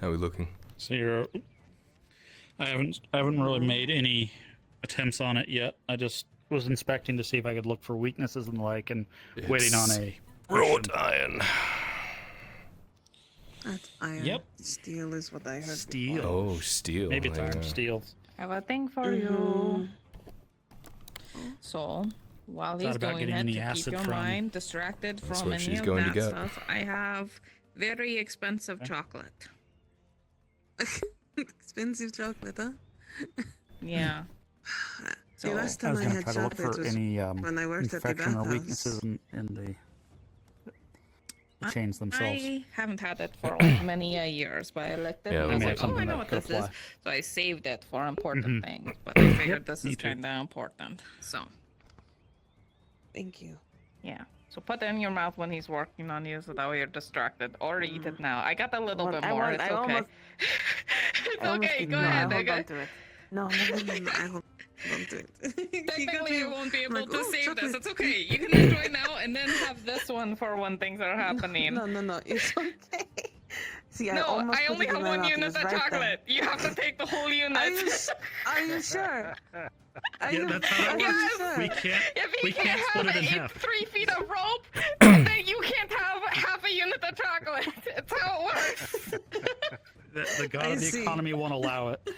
How are we looking? So you're. I haven't really made any attempts on it yet. I just was inspecting to see if I could look for weaknesses and the like, and waiting on a wrought iron. That's iron. Yep. Steel is what I heard. Steel. Oh, steel. Maybe it's iron yeah. steel. I have a thing for you. So, while Is he's that about doing getting it, any to keep acid your from- mind distracted That's from what any she's of going to that get. stuff, I have very expensive chocolate. Expensive chocolate, huh? Yeah. The last I time was I going to had try to look chocolate for was any when I worked at the infection or bathhouse. weaknesses in the chains themselves. I haven't had it for like many years, but I looked at it Yeah, and I was maybe like, oh, something I know that what could this is. apply. So I saved it for important things, but I figured this me is too. kind of important. So, Thank you. yeah. So put it in your mouth when he's working on you so that way you're distracted. Or eat it now. I got a little bit more. It's okay. It's okay. Go ahead. I Okay. hold on to it. No, I hold on to it. Technically, you won't be able like, to "Ooh, save chocolate." this. It's okay. You can enjoy it now and then have this one for when things are happening. No, it's okay. See, No, almost I put only it in have my one mouth. It unit was of right there. chocolate. You have to take the whole unit. Are you sure? Are Yeah, you, that's how are it you works. sure? We can't. If he We can't have split it in half. 3 feet of rope, then you can't have half a unit of chocolate. It's how it works. The god of the see. economy won't allow it.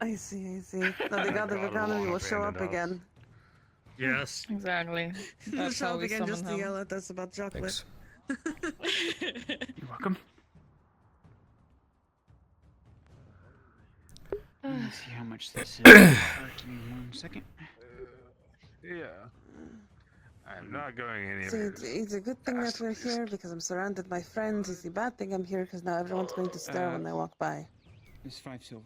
I see. No, the god of economy will show up again. Yes. Exactly. He'll That's show how up we again just summon to him. yell at us about chocolate. Thanks. You're welcome. Let me see how much this is. Give me 1 second. Yeah. I'm not going See, anywhere. it's a good thing that we're here because I'm surrounded by friends. It's a bad thing I'm here because now everyone's going to stare when I walk by. It's 5 silver.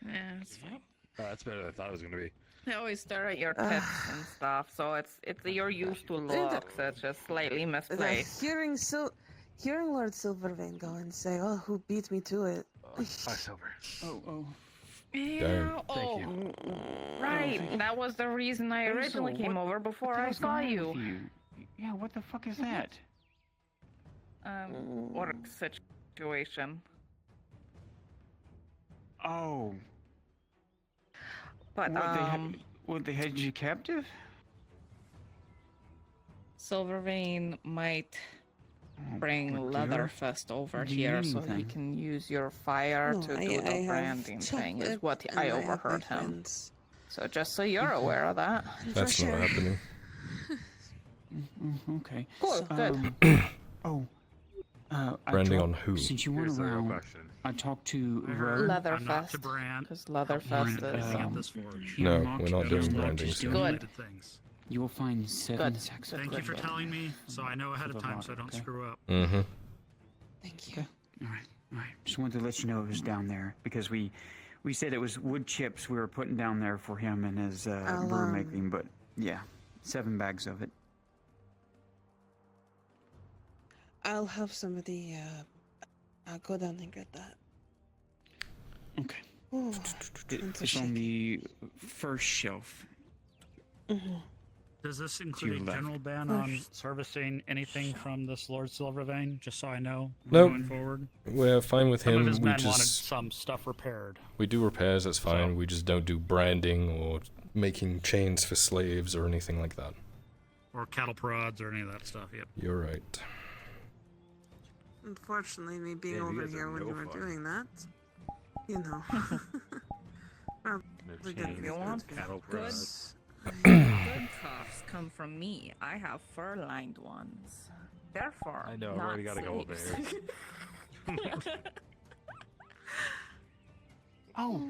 Yeah, it's fine. That's better than I thought it was gonna be. They always stare at your tips and stuff, so it's you're used to looks. It's just slightly misplaced. Hearing Lord Silvervein go and say, "Oh, who beat me to it?" 5 silver. Oh. Yeah. Darn. Oh, you. right. That was the reason I originally came over before I saw you. Yeah, what the fuck is that? Work situation. Oh. But What, they had you captive? Silvervein might bring what Leatherfest over do you here mean, so he Tang? can use your fire No, to I do the have branding thing, is chocolate what and I have my overheard him. friends. So just so you're aware of that. That's not happening. Okay. Cool, good. Oh. Branding on who? Since you weren't Here's the real around, question. I talked to I heard Vern. I'm not to Leatherfest. brand. Because Leatherfest Brand is, anything at this forge. He No, unlocked we're not those doing lockers branding, to so- it. Related things. You will find 7 Good. sacks of Thank you for bread. telling me, so I know ahead of time, so I don't Okay. screw up. Mm-hmm. Thank you. All right. Just wanted to let you know it was down there because we said it was wood chips we were putting down there for him and his brew making, but yeah, 7 bags of it. I'll have somebody go down and get that. Okay. Ooh, It's on the first shelf. Does this include a your left. general ban on servicing anything from this Lord Silvervein? Just so I know Nope. going forward. We're fine with Some of him. his We men wanted just some stuff repaired. we do repairs. That's fine. So- We just don't do branding or making chains for slaves or anything like that. Or cattle prods or any of that stuff, yep. You're right. Unfortunately, me being Damn, you over guys are here when no you were fun. doing that, you know. No We're chain, good. You want cattle good? prods. Good cuffs come from me. I have fur-lined ones. Therefore, I know, I've not already gotta go slaves. Oh,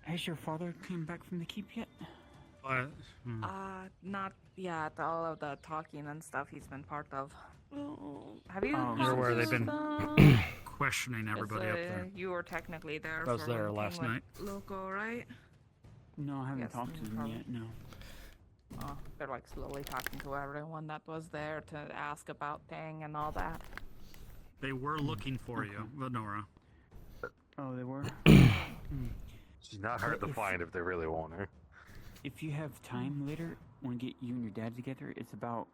has your father came back from the keep yet? But, Not yet. All of the talking and stuff he's been part of. Have you? Oh, you're talked aware to they've been the- questioning everybody up there. You were technically there. I was for there when last King night. went Loco, right? No, I haven't Yes, talked to no them problem. yet. No. Oh, they're like slowly talking to everyone that was there to ask about Tang and all that. They were looking for you, Lenora. Oh, they were. She's not hard to find if they really want her. If you have time later, want to get you and your dad together, it's about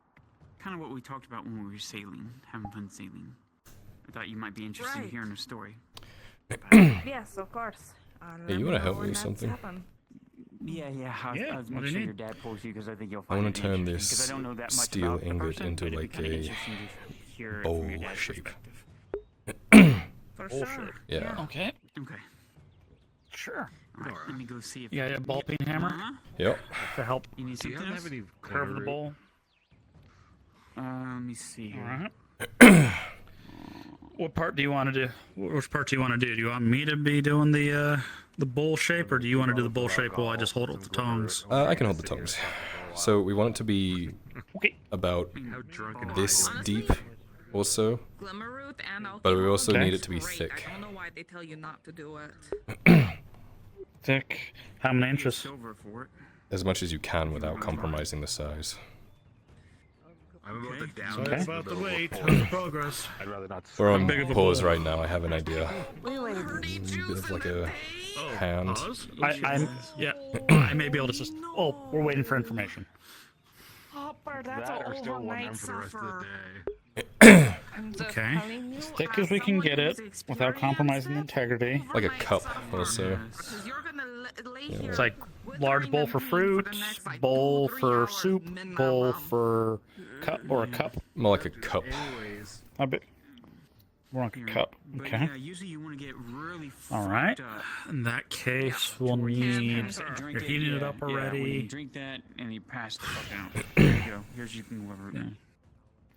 kind of what we talked about when we were sailing, having fun sailing. I thought you might be interested in hearing a story. Yes, of course. Hey, you want to help me with something? Yeah. Yeah, I'll what make do you sure need? your dad pulls you because I think you'll I find want it to turn interesting, 'cause this I don't know that much steel about the ingot person, into but it'd be like kinda a interesting to hear it bowl from your dad's shape. perspective. For Bullshit. sure. Yeah. Okay. Okay. Sure. All right. Let me go see if. You got a ball peen hammer Yep. to help You need Do you something have else? any curve the bowl. Let me see All here. right. What part do you want to do? Which part do you want to do? Do you want me to be doing the bowl shape, or do you want to do the bowl shape while I just hold it with the tongs? I can hold the tongs. So we want it to be Okay. about How drunk and this high deep, also. Glimmerroot and But we also Okay. need it to be great. thick. I don't know why they tell you not to do it. Thick. How many inches? Silver for it. As much as you can without compromising the size. I'm about the down. Okay. About the weight. How's the progress? I'd rather not. We're on big of a pause bowl? right now, I have an idea. We waited. A bit of like a Oh, hand. pause? I'm yeah. I may be able to just. Oh, we're waiting for information. Hopper, that's That an or still want overnight him for the rest of suffer. the day. I'm just Okay. telling you, As thick as as we can someone get it who's without compromising experienced integrity. Like a overnight cup, suffer. also. Because you're gonna lay here It's like withering large bowl and for peeing fruit, the next, like, bowl 2-3 for hours soup, minimum. bowl for cup or a cup. More like a cup. Anyways, I bet. More like a cup. But Okay. yeah, usually you want to get really All fucked right. up. In that case, we'll To where you need. pass it, drink You're heating it yeah, up yeah, when you already. drink that and you pass the fuck out. There you go. Here's you can deliver it. Yeah.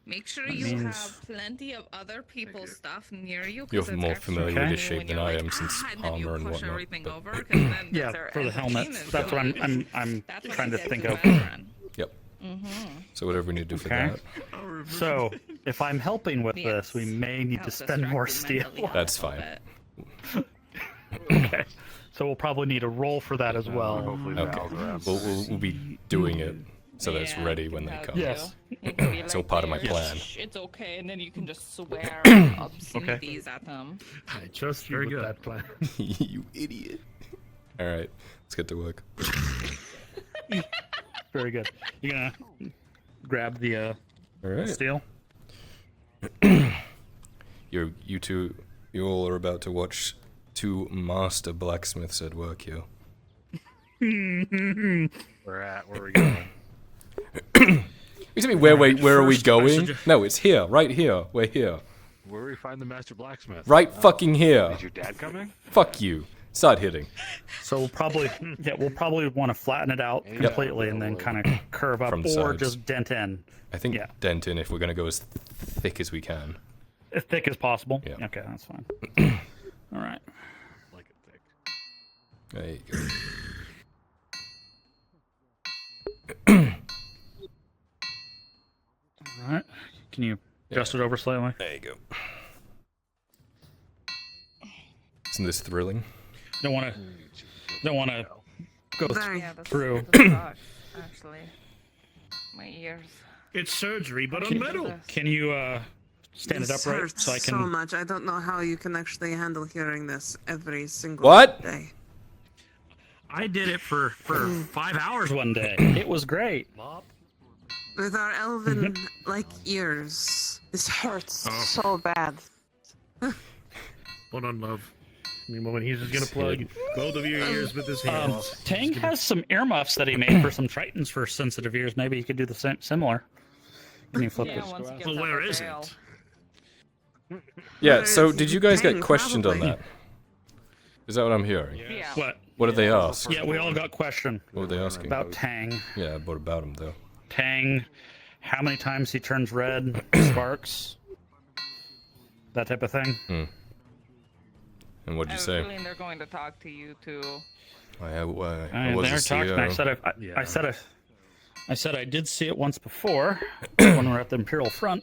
Make sure That you means- have plenty of other people's stuff near you. 'cause You're it's more extra familiar with funny this shape when than you're I like, am since and then you armor and push whatnot, everything but- over, 'cause then Yeah, their for the helmet. entertainment That's what I'm. goes. I'm That's what trying you to get think to of. veteran. Yep. So whatever we need to do for Okay. that. So, if I'm helping with this, we Yes. may need to Helps spend more distract you mentally steel. a That's little fine. bit. Okay. So we'll probably need a roll for that as well. hopefully Okay. Val's around. We'll be doing it so that it's Yeah, ready he when can they help come. you. Yes. He can be It's all like, part of my "There, plan." shh, It's okay, and then you can just swear Okay. obscenities at them. I trust you Very with good. that plan. You idiot. Alright, let's get to work. Very good. You gonna grab the Alright. steel? You all are about to watch two master blacksmiths at work here. Where are we going? You tell me where are we first, I going? suggest- No, it's here, right here. We're here. Where do we find the master blacksmith? Right fucking here. Is your dad coming? Fuck you. Start hitting. So we'll probably want to flatten it out completely and then kind of curve up From the or sides. just dent in I think Yeah. dent in if we're gonna go as thick as we can. as thick as possible. Yeah. Okay, that's fine. All right. Like it thick. There you go. All right. Can you adjust it over slightly? There you go. Isn't this thrilling? Don't want to go Very. Yeah, that's through. that sucks, actually. My ears. It's surgery, but on metal. Can you stand it This upright hurts so I so can? much. I don't know how you can actually handle hearing this every single What? day. I did it for 5 hours one day. It was great. With our elven like ears, this hurts so bad. Hold on, love. I mean, when he's just gonna plug both of your ears with his hands. Tang has some earmuffs that he made for some tritons for sensitive ears. Maybe he could do the similar. Can you flip Yeah, this? once he gets Well, out where of is jail. it? Yeah, so Whereas did you guys get Tang, questioned on probably. that? Is that what I'm hearing? Yeah. What? What did they ask? Yeah, we all got questioned What were they asking? about Tang. Yeah, what about him though? Tang, how many times he turns red, sparks, that type of thing. And what I did you have a say? feeling they're going to talk to you too. I And was they're a talking. I CEO. said I said I did see it once before when we were at the Imperial Front.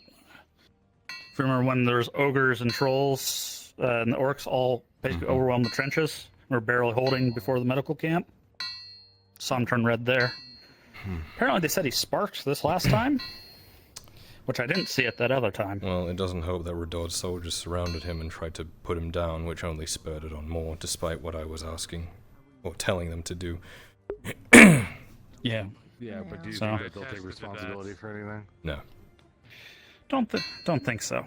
If you remember when there's ogres and trolls and the orcs all basically overwhelmed the trenches, we were barely holding before the medical camp. Saw him turn red there. Apparently they said he sparked this last time, which I didn't see it that other time. Well, it doesn't help that Radod's soldiers surrounded him and tried to put him down, which only spurred it on more, despite what I was asking or telling them to do. Yeah, Yeah, but do you So- think that they'll take responsibility for anything? No. don't think so.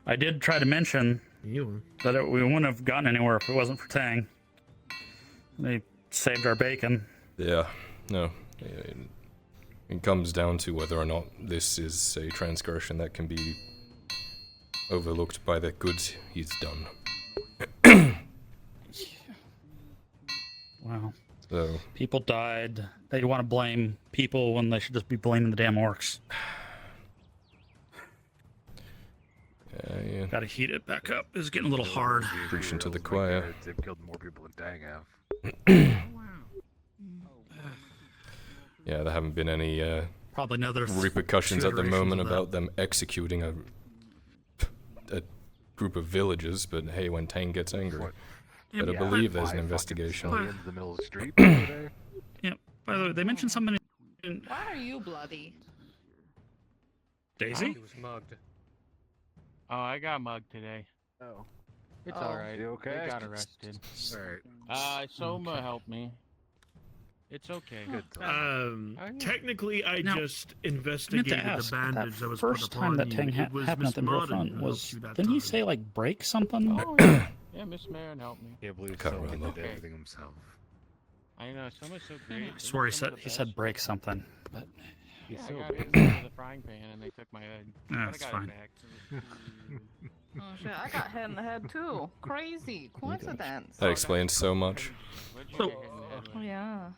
I did try to mention You. that we wouldn't have gotten anywhere if it wasn't for Tang. They saved our bacon. Yeah, no. It comes down to whether or not this is a transgression that can be overlooked by the good he's done. Wow. So, People died. They want to blame people when they should just be blaming the damn orcs. yeah. Gotta heat it back up. It's getting a little hard. Preaching to the choir. They've killed more people than Tang have. Yeah, there haven't been any Probably another repercussions two at the iterations moment of that. about them executing a group of villagers, but hey, when Tang gets angry, better believe there's an investigation. In the middle of the street today. Yeah. By the way, they mentioned something in Why are you bloody? Daisy. He was mugged. Oh, I got mugged today. Oh. It's Oh. alright. You okay? I got arrested. Alright. Soma helped me. It's okay. Good. Technically, I Now, just I meant investigated to ask, the bandage that that was first put time upon that you. Tang It was happened at the Imperial Miss Front Martin who was, helped you that didn't he time. say like break something? Oh, yeah. Yeah, Miss Marin helped me. Can't believe Cut someone around did though. everything himself. I know, Soma's so great. I swear he said break something. But He's Yeah, so I got big. hit with a frying pan and they took my head. Yeah, But it's I got fine. it back. Oh shit, I got hit in the head too. Crazy coincidence. That explains so much. What'd you So- get hit in the head Oh with? yeah.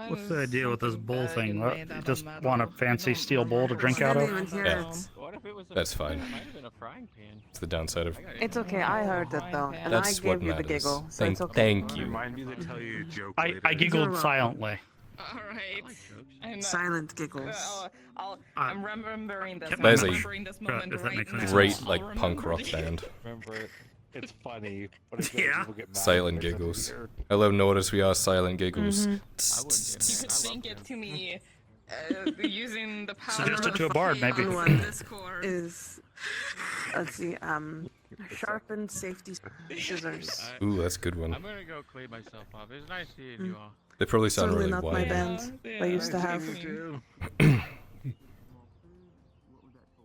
what's the idea with this bowl thing? What, Made you out of just metal. want a I fancy don't steel bowl to drink out I of? didn't even hear Yeah. it. What if it was a, That's fine. It might have been a frying pan. It's the downside of. I got It's okay, I heard it though, and That's I what gave you the matters. giggle, so it's okay. Thank you. Remind me to tell you a joke I later. giggled You're silently. Alright. Silent giggles. I'm remembering this. That I'm is a remembering this moment if that right makes any now. Great, sense. like, I'll punk rock remember band. Remember it. It's funny, but it's Yeah. people get mad Silent when they giggles. hear it. Hello, Nautis, we are silent giggles. You could sing it to me using the power Suggest it of to a bard, the, maybe. One Discord. is, let's see, sharpened safety scissors. Ooh, that's a good one. I'm gonna go clean myself off. It was nice seeing you all. They probably sound Totally really not my white. band. I used to have.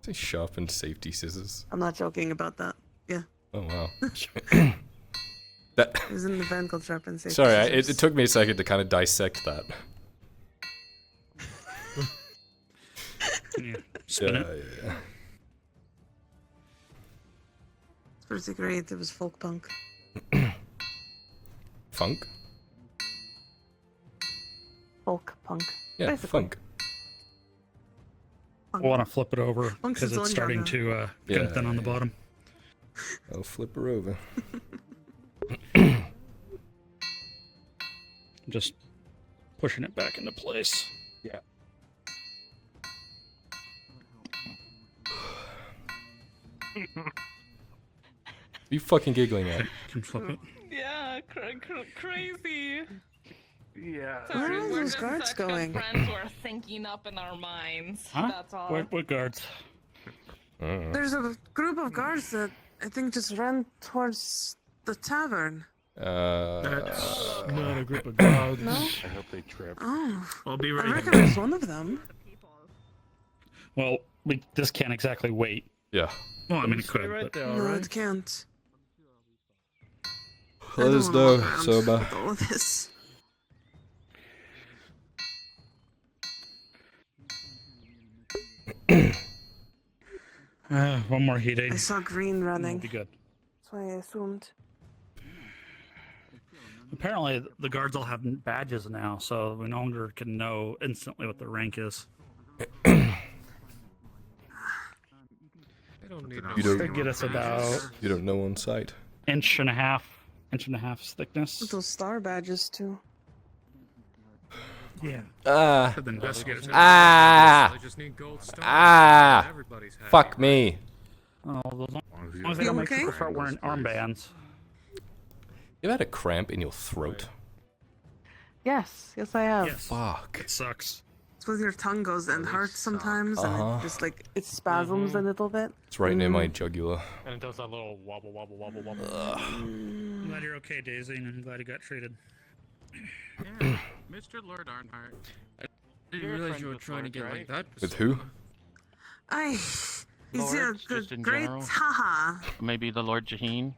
Say sharpened safety scissors. I'm not joking about that. Yeah, Oh wow. That. it was in the band called Sharpened Safety Sorry, Scissors. it took me a second to kind of dissect that. Yeah. Spin Yeah, it. yeah. It's pretty great. It was folk punk. Funk? Folk punk. Yeah, Basically. funk. I want to flip it over Punk's because its it's own starting genre. to get Yeah, thin on the yeah. bottom. I'll flip her over. Just pushing it back into place. Yeah. You fucking giggling at? Can flip it. Yeah, crazy. Yeah. Where Sorry, are we're those just guards such good going? friends who are thinking up in our minds. Huh? That's all. What guards? There's a group of guards that I think just ran towards the tavern. That's not a group of dogs. No? I hope they trip. Oh, I'll be I right reckon back. it was one of them. Well, this can't exactly wait. Yeah. Well, I mean, it Stay could, right but there, No, alright? it can't. I Let don't us wanna know, walk around Soba. with all of this. one more heat aid. I saw green Will running. be good. That's why I assumed. Apparently, the guards all have badges now, so we no longer can know instantly what their rank is. I don't need You don't- Should get us about You don't know on sight. inch and a half thickness. Those star badges too. Yeah. Ah. The investigators. Ah. I just need gold stars. Ah. Everybody's happy. Fuck me. Oh, as long as they You don't make okay? people start wearing armbands. You ever had a cramp in your throat? Yes, yes I have. Yes. Fuck. It sucks. It's with your tongue goes and hurts sometimes, and Uh-huh. it just like it spasms a little bit. It's right near my jugular. And it does that little wobble, wobble, wobble, wobble. I'm glad you're okay, Daisy, and I'm glad you got treated. Yeah, Mr. Lord Arnhart. I didn't realize you were trying to get like that. With who? He's lords, the just in great general? haha. Maybe the Lord Jaheen?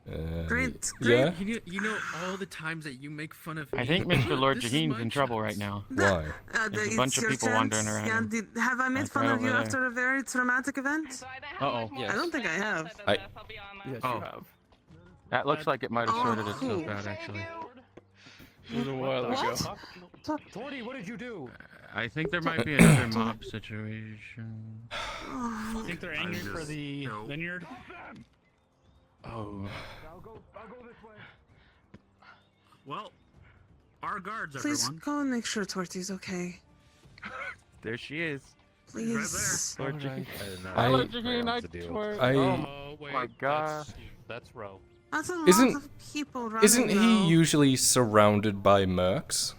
Great, Yeah? You know all the times that you make fun of me. I think Mr. Lord This is Jaheen's my in trouble chance. right now. Why? There's a bunch of people wandering around him. Have I made Like fun right of you over there. after a very traumatic event? Uh-oh. I don't think I have. I- Yes, Oh. you have. That looks like it might have Oh, sorted itself cool. out, actually. A little while ago. What? Torty, what did you do? I think there might be another mob situation. I think they're angry for the vineyard. Oh. I'll go this way. Well, our guards, Please everyone. go and make sure Torty's okay. There she is. Please. Lord Jaheen. I- Lord Jaheen, I swear. I- Oh wait, my god. That's Ro. That's a lot Isn't- of people running. Isn't he though. usually surrounded by mercs?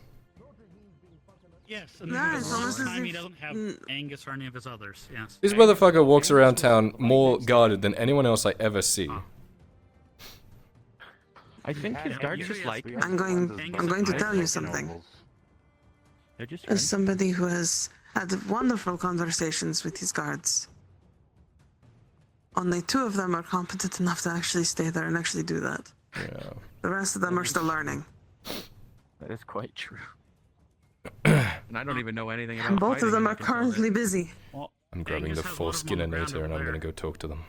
Yes, and Yeah, this as long as time he it's- doesn't have Angus or any of his others. Yes. This motherfucker walks around town more guarded than anyone else I ever see. I think his guards just like him. I'm going to tell you something. They're just As friends. somebody who has had wonderful conversations with his guards, only 2 of them are competent enough to actually stay there and actually do that. Yeah. The rest of them are still learning. That is quite true. And I don't even know anything about And both of fighting, them I are can tell currently busy. Well, I'm grabbing Angus the has a lot of them on the ground Foreskininator and over I'm gonna there. go talk to them.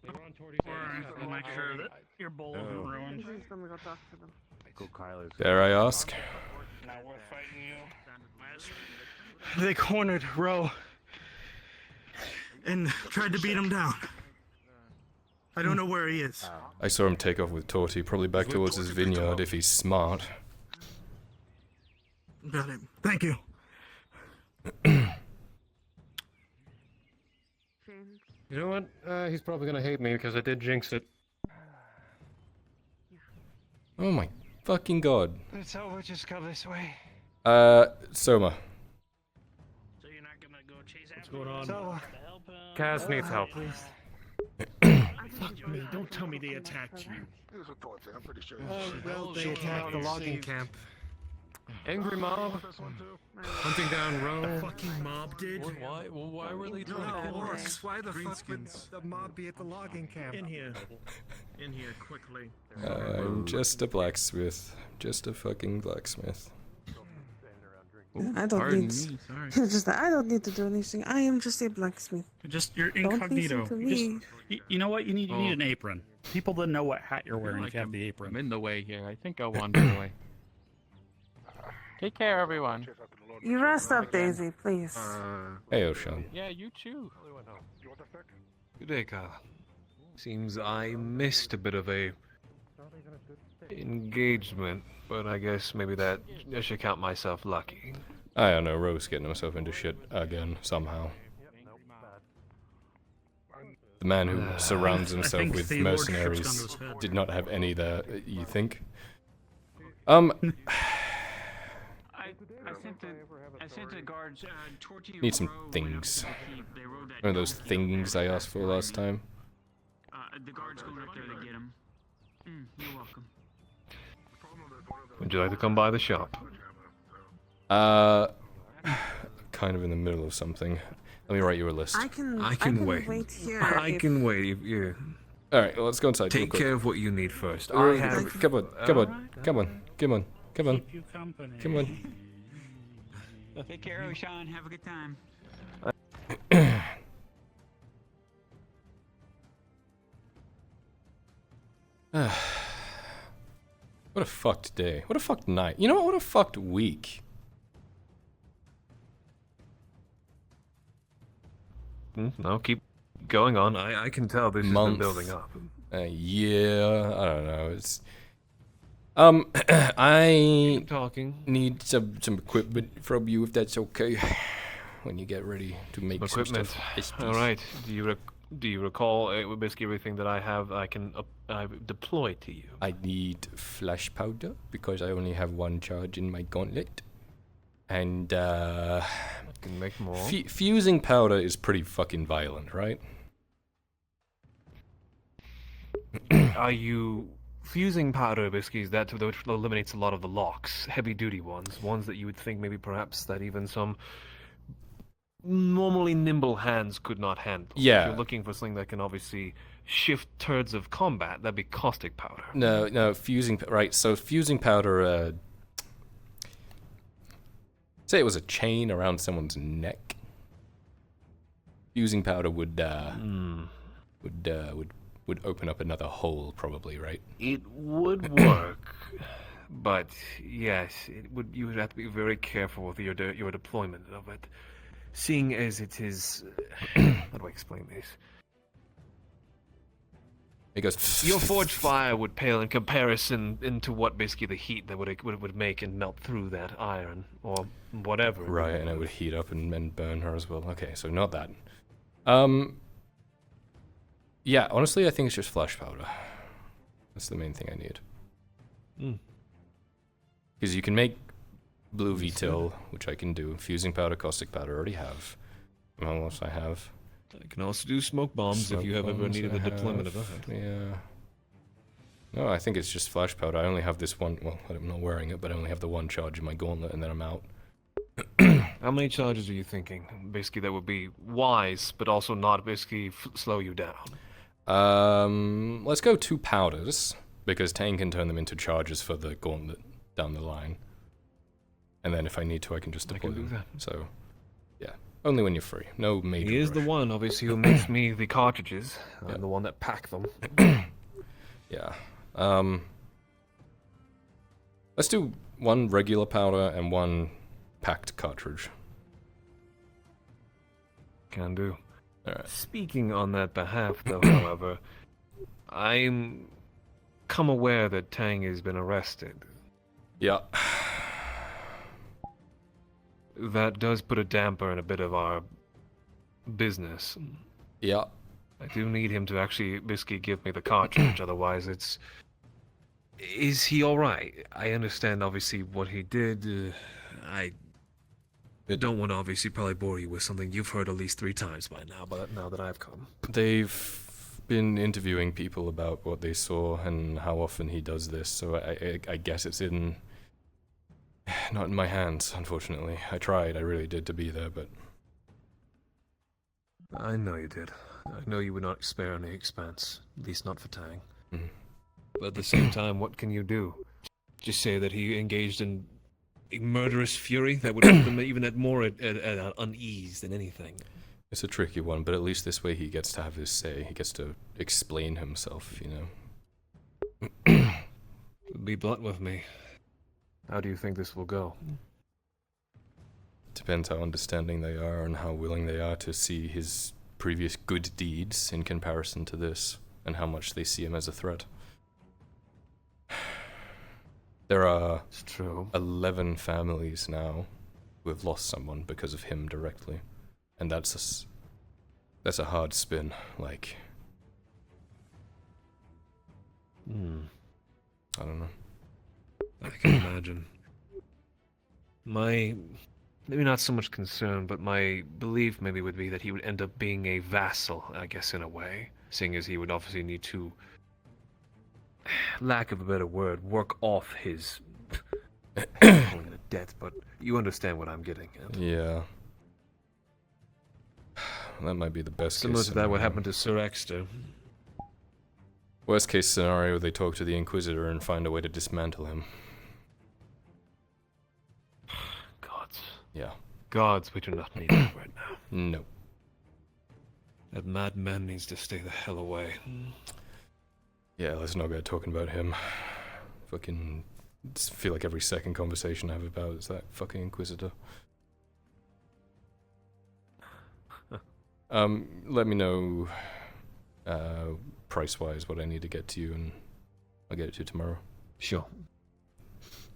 Or make sure that your bowl isn't ruined. Go Kyler's. Dare I ask? Not worth fighting you. They cornered Ro and tried to beat him down. I don't know where he is. I saw him take off with Torty, probably back towards his vineyard if he's smart. Got it. Thank you. You know what? He's probably gonna hate me because I did jinx it. Oh my fucking god. It's over, just go this way. Soma. So you're not gonna go chase after What's going him? on? So, Help him? Kaz needs help. Fuck me. Don't tell me they attacked you. Well, they attacked the logging camp. Angry mob. Hunting down The Ro. fucking mob did. Why were they doing orcs. Why the Greenskins. the mob be at the logging camp? In here. In here, quickly. I'm just a blacksmith. Just a fucking blacksmith. I don't Pardon need. me, sorry. Just that I don't need to do anything. I am just a blacksmith. Just you're Don't incognito. listen to Just, me. you know what? You need Oh. an apron. People that know what hat you're wearing Like if you have the I'm apron. in the way here. I think I'll wander away. Take care, everyone. You rest up, Daisy, please. Hey, Oshan. Yeah, you too. Good day, Kyle. Seems I missed a bit of a engagement, but I guess maybe that I should count myself lucky. I don't know, Rose getting himself into shit again, somehow. The man who surrounds himself think with the lordship's mercenaries gone to his head. did not have any there, you think? I sent the guards. Torty Need some Row went up things. to the keep. They rode that One of those donkey up things there. I asked for last time. The guards going up there to get him. You're welcome. Would you like to come by the shop? Kind of in the middle of something. Let me write you a list. I can wait. here. I if- can wait. If you Alright, well, let's go inside. real take quick. care of what you need first. I Alright, have. Come on, come on, come on, come on, come on, Keep you company. come on. Take care, Oshan. Have a good time. What a fucked day. What a fucked night. You know what? What a fucked week. No, keep going on. I can tell this has Month. been building up. Yeah, I don't know. It's I Keep talking. need some equipment from you if that's okay. When you get ready to make some Equipment. stuff. Yes, All please. right. Do you recall basically everything that I have? I can deploy to you. I need flash powder because I only have one charge in my gauntlet. And I can make more. fusing powder is pretty fucking violent, right? Are you fusing powder biscuits? That which eliminates a lot of the locks, heavy duty ones that you would think maybe perhaps that even some normally nimble hands could not handle. Yeah. If you're looking for something that can obviously shift turds of combat, that'd be caustic powder. No, fusing... Right, so fusing powder, say it was a chain around someone's neck. Fusing powder would open up another hole, probably, right? It would work, but yes, it would. You would have to be very careful with your deployment of it, seeing as it is. How do I explain this? It goes. Your forged fire would pale in comparison into what basically the heat that would make and melt through that iron or whatever. Right, and it would heat up and burn her as well. Okay, so not that. Yeah, honestly, I think it's just flash powder. That's the main thing I need. Because you can make blue VTIL, which I can do. Fusing powder, caustic powder, already have. What else I have? I can also do smoke bombs if you have ever needed the deployment of that. Yeah. No, I think it's just flash powder. I only have this one. Well, I'm not wearing it, but I only have the one charge in my gauntlet, and then I'm out. How many charges are you thinking? Basically, that would be wise, but also not basically slow you down. Let's go 2 powders, because Tang can turn them into charges for the gauntlet down the line. And then if I need to, I can just deploy them. That. So, yeah. Only when you're free. No major He is rush. the one, obviously, who makes me the cartridges. I'm the one that pack them. Yeah. Let's do 1 regular powder and 1 packed cartridge. Can do. Alright. Speaking on that behalf, though, however, I'm come aware that Tang has been arrested. Yeah. That does put a damper in a bit of our business. Yeah. I do need him to actually basically give me the cartridge, otherwise it's... Is he alright? I understand, obviously, what he did. I don't want to obviously probably bore you with something you've heard at least 3 times by now, but now that I've come. They've been interviewing people about what they saw and how often he does this, so I guess it's not in my hands, unfortunately. I tried, I really did, to be there, but... I know you did. I know you would not spare any expense, at least not for Tang. Mm-hmm. But at the same time, what can you do? Just say that he engaged in a murderous fury that would put him even at more at unease than anything. It's a tricky one, but at least this way he gets to have his say. He gets to explain himself, you know? Be blunt with me. How do you think this will go? Depends how understanding they are and how willing they are to see his previous good deeds in comparison to this, and how much they see him as a threat. There are 11 families now who have lost someone because of him directly, and that's a hard spin. Like, I don't know. I can imagine. My, maybe not so much concern, but my belief maybe would be that he would end up being a vassal, I guess, in a way, seeing as he would obviously need to, lack of a better word, work off his calling it a debt, but you understand what I'm getting at. Yeah. That might be the best Similar case to that, what scenario. happened to Sir Exeter. Worst case scenario, they talk to the Inquisitor and find a way to dismantle him. Gods. Yeah. Gods, we do not need that right now. No. That madman needs to stay the hell away. Yeah, let's not get talking about him. Fucking feel like every second conversation I have about is that fucking Inquisitor. Let me know, price-wise, what I need to get to you, and I'll get it to you tomorrow. Sure.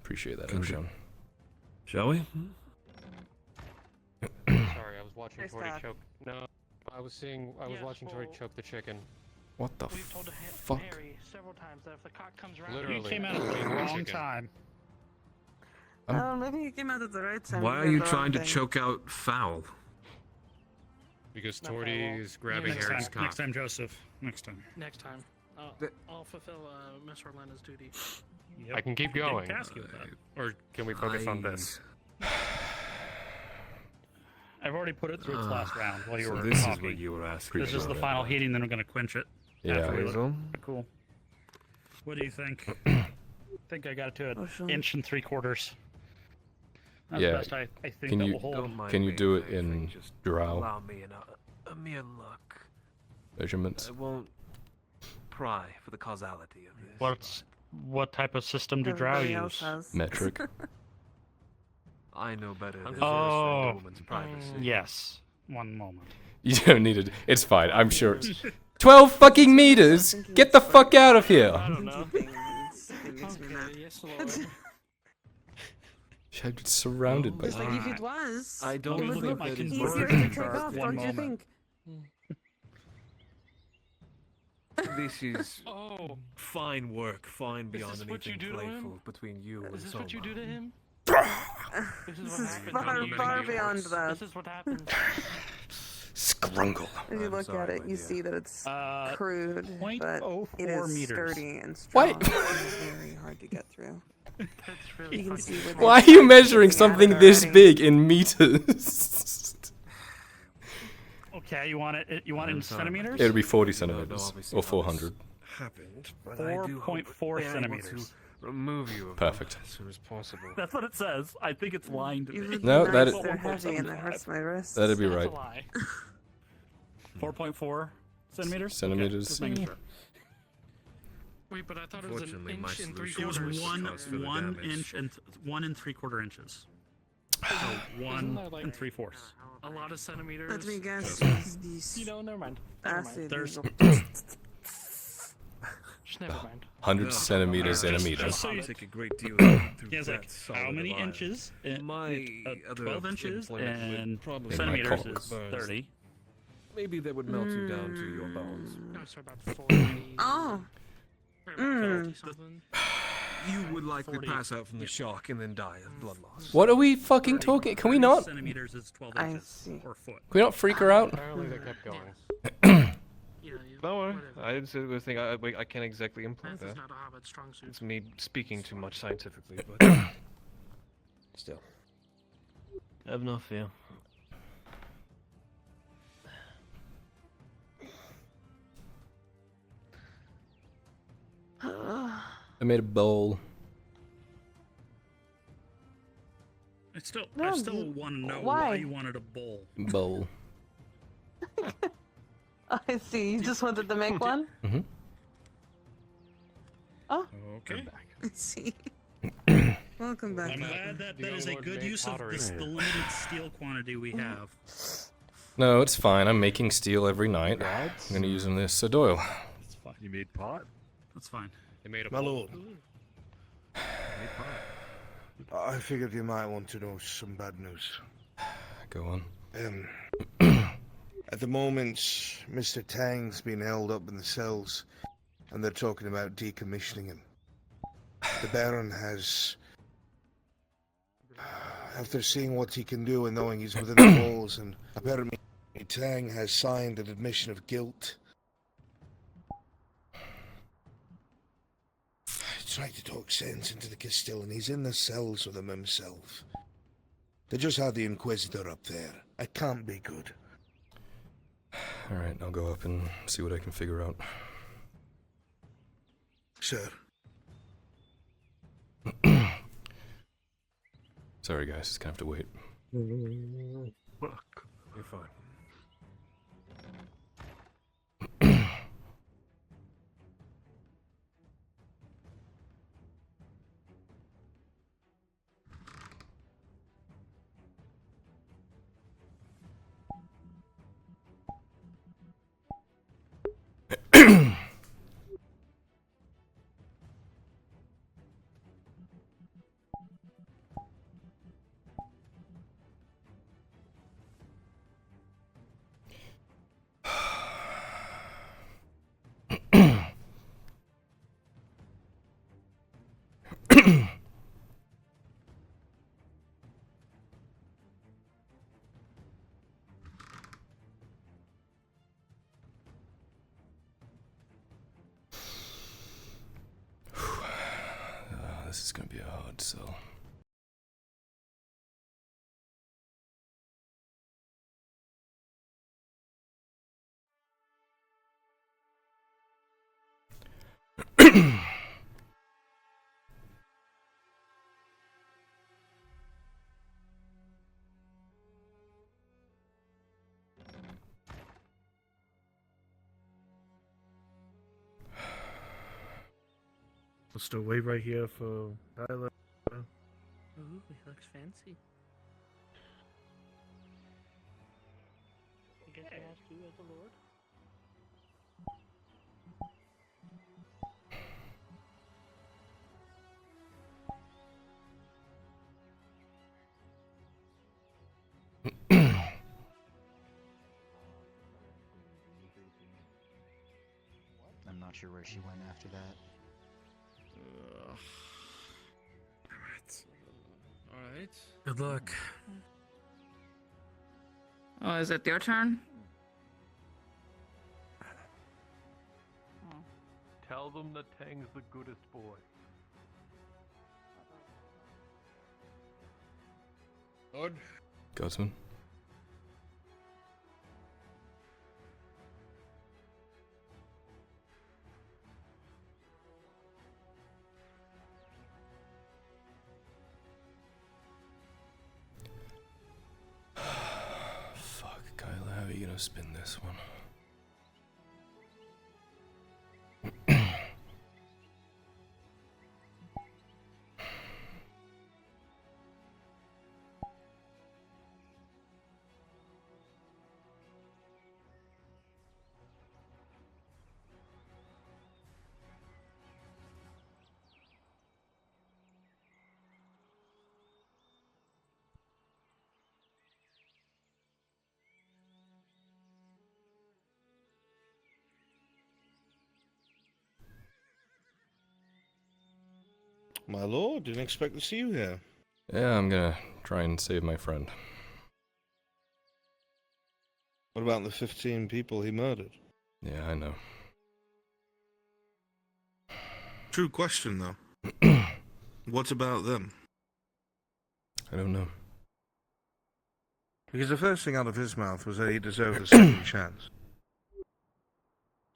Appreciate that, John. Shall we? Sorry, I was watching Tori choke. No, I was watching Tori choke the chicken. What the We've told fuck? Mary several times that if the cock comes around, Literally. he came out at the wrong time. Maybe he came out at the right time. Why are you trying to choke out fowl? Because Tori is grabbing Next Eric's time. cock. Next time, Joseph. Next time. Next time. I'll fulfill Miss Orlando's duty. Yep. I can keep going. Task you with that. Or can we focus on this? I've already put it through its last round while you So were this talking. is what you were asking. This is the final heating, then I'm going to quench it. Yeah. Cool. What do you think? I think I got it to an inch and 3/4. That's Yeah. the best I think Can that you will hold. can you do it in drow Allow me a mere look. measurements? I won't pry for the causality of this. What type of system do drow use? Metric. I know better than Oh, a woman's privacy. yes. One moment. You don't need it. It's fine. I'm sure. 12 fucking meters. Get the fuck out of here. I don't know. Okay, yes, Lord. I'm surrounded by. Just like if it was, I don't it would think look that is easier worth to it. take off. One Don't you moment. think? This is Oh, fine work, fine beyond this what you anything do to him? playful between you and is this Soma. what you do to him? This is This what is happens far, when you use far force. beyond that. This is what happens. Scrungle. If you I'm look sorry, at it, my you dear. see that it's Uh, crude, but 0.04 it is meters. sturdy and strong. Why- It's very hard to get through. That's really You can funny. see where Why are you measuring something this big in meters? Okay, you want it? You want it in centimeters? It'll be 40 No, centimeters obviously or not 400. Happened, but I do hope 4.4 they are able centimeters. to remove you of Perfect. them as soon as possible. That's what it says. I think it's lying to You me. would No, be that nice, is- they're heavy and it hurts my wrists. That'd be That's right. a lie. 4.4 centimeters. Centimeters. Okay, just making sure. Wait, but I thought it was an Fortunately, my inch and solution It was three-quarters. was cause for the one damage. inch and 1 3/4 inches. So Isn't 1 that like- 3/4. A lot of centimeters. Let me guess, these You know, never mind. Never mind. acid. There's Just never mind. 100 centimeters in a meter. Just so you- Take a great deal through He has like that solid how many of iron. inches? My other 12 inches employment would and probably centimeters cock. is 30. Maybe that would melt you down to your bones. No, so about 40. Oh, About 40 something. You would likely 40. pass out from the shock and then die of blood loss. What are we fucking talking? Can we not? Centimeters is 12 I inches see. or foot. Can we not freak her out? Apparently they kept going. Yeah, you, Don't worry, whatever. I didn't say the thing. I can't exactly imply Math is that. not a hobbit's strong suit. It's me speaking too much scientifically, but still. Have no fear. I made a bowl. I still No, want to know why why? you wanted a bowl. Bowl. I see. You just wanted to make one? Mhm. Okay. I see. Welcome back. I'm glad that The is a Lord good made use of pottery. this, the limited steel quantity we have. No, it's fine. I'm making steel every night. I'm gonna use them this Sir Doyle. That's fine. You made pot? That's fine. They made a My bowl. lord, I figured you might want to know some bad news. Go on. At the moment, Mr. Tang's been held up in the cells, and they're talking about decommissioning him. The Baron has, after seeing what he can do and knowing he's within the walls, and apparently Tang has signed an admission of guilt. I tried to talk sense into the Castile, and he's in the cells with them himself. They just had the Inquisitor up there. It can't be good. Alright, I'll go up and see what I can figure out. Sir. Sorry guys, just gonna have to wait. Fuck. You're fine. This is gonna be a hard sell. I'll still wait right here for Tyler. Ooh, he looks fancy. I guess I ask you as a lord. I'm not sure where she went after that. Alright. Good luck. Oh, is it your turn? Tell them that Tang's the goodest boy. Lord? Guardsman. Fuck, Kyla, how are you gonna spin this one? My lord, didn't expect to see you here. Yeah, I'm gonna try and save my friend. What about the 15 people he murdered? Yeah, I know. True question, though. What about them? I don't know. Because the first thing out of his mouth was that he deserved a second chance.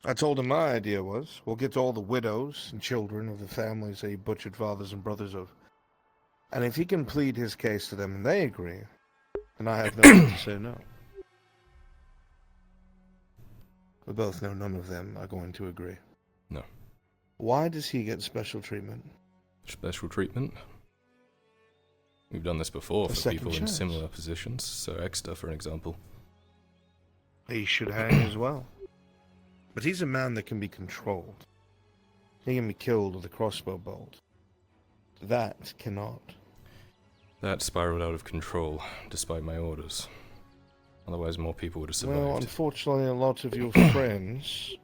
I told him my idea was, we'll get all the widows and children of the families that he butchered fathers and brothers of. And if he can plead his case to them and they agree, then I have no right to say no. We both know none of them are going to agree. No. Why does he get special treatment? Special treatment? We've done this before A for second people in chance. similar positions. So Exeter, for an example. He should hang as well. But he's a man that can be controlled. He can be killed with a crossbow bolt. That cannot. That spiraled out of control, despite my orders. Otherwise, more people would have survived. Well, unfortunately, a lot of your friends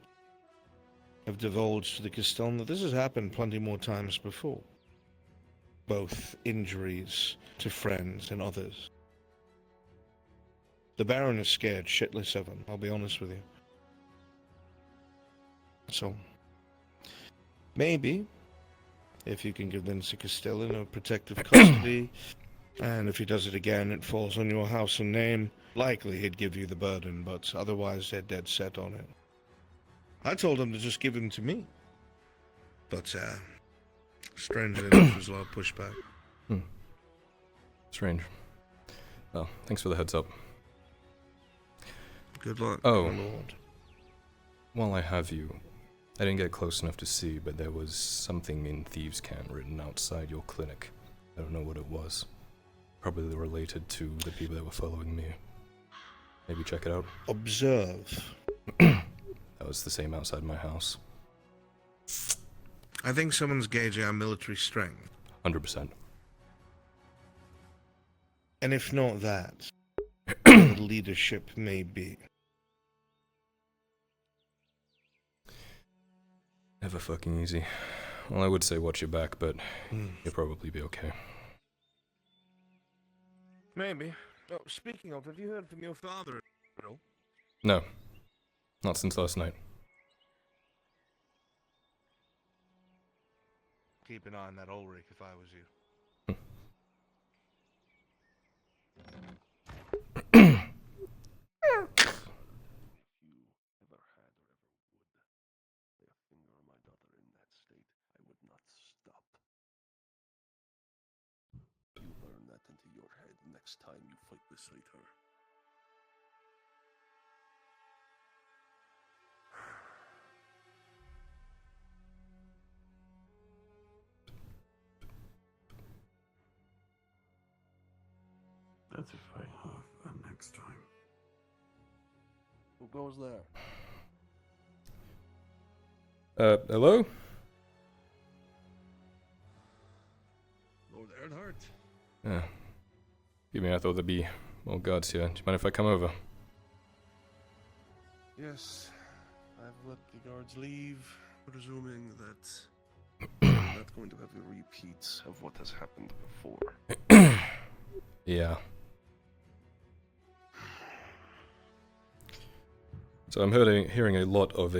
have divulged to the Castell that this has happened plenty more times before. Both injuries to friends and others. The Baron is scared shitless of him, I'll be honest with you. So, maybe, if you can convince the Castellan of protective custody, and if he does it again, it falls on your house and name, likely he'd give you the burden, but otherwise they're dead set on it. I told him to just give him to me. But, strangely enough, there's a lot of pushback. Strange. Well, thanks for the heads up. Good luck, oh, my lord. While I have you, I didn't get close enough to see, but there was something in Thieves' Cant written outside your clinic. I don't know what it was. Probably related to the people that were following me. Maybe check it out. Observe. That was the same outside my house. I think someone's gauging our military strength. 100%. And if not that, the leadership may be. Never fucking easy. Well, I would say watch your back, but you'll probably be okay. Maybe. Oh, speaking of, have you heard from your father at all? No. Not since last night. Keep an eye on that Ulrich if I was you. Next time you fight beside her. As if I have a next time. Who goes there? Hello? Lord Earnhardt? Yeah. Excuse me, I thought there'd be more guards here. Do you mind if I come over? Yes. I've let the guards leave, presuming that we're not going to have a repeat of what has happened before. Yeah. So I'm hearing a lot of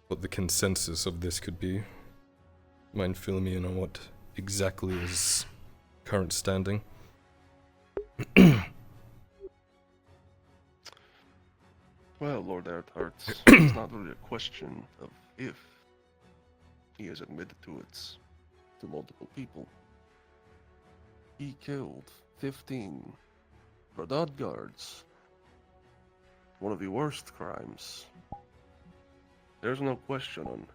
what the consensus of this could be. Mind fill me in on what exactly is current standing? Well, Lord Earnhardt, it's not really a question of if. He has admitted to it to multiple people. He killed 15 Gradia guards. One of the worst crimes. There's no question on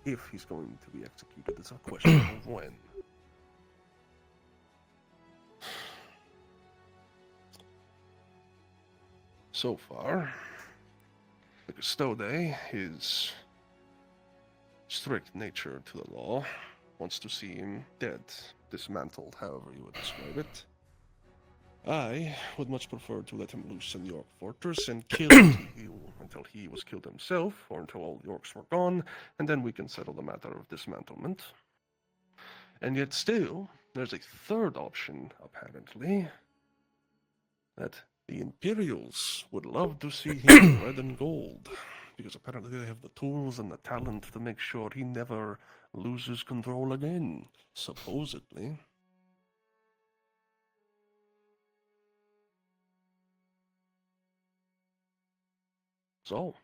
if he's going to be executed. It's a question of when. So far, the Custode, his strict nature to the law, wants to see him dead, dismantled, however you would describe it. I would much prefer to let him loose in the York Fortress and kill until he was killed himself, or until all the Yorks were gone, and then we can settle the matter of dismantlement. And yet still, there's a third option, apparently, that the Imperials would love to see him in red and gold, because apparently they have the tools and the talent to make sure he never loses control again, supposedly. So,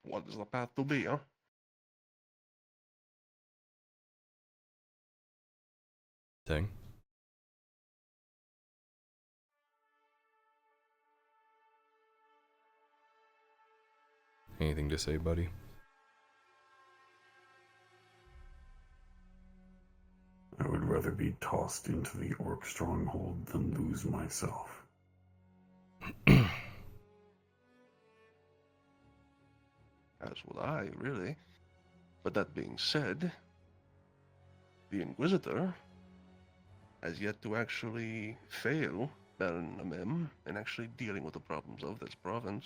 what is the path to be, huh? Tang? Anything to say, buddy? I would rather be tossed into the orc stronghold than lose myself. As would I, really. But that being said, the Inquisitor has yet to actually fail Baron Amem in actually dealing with the problems of this province.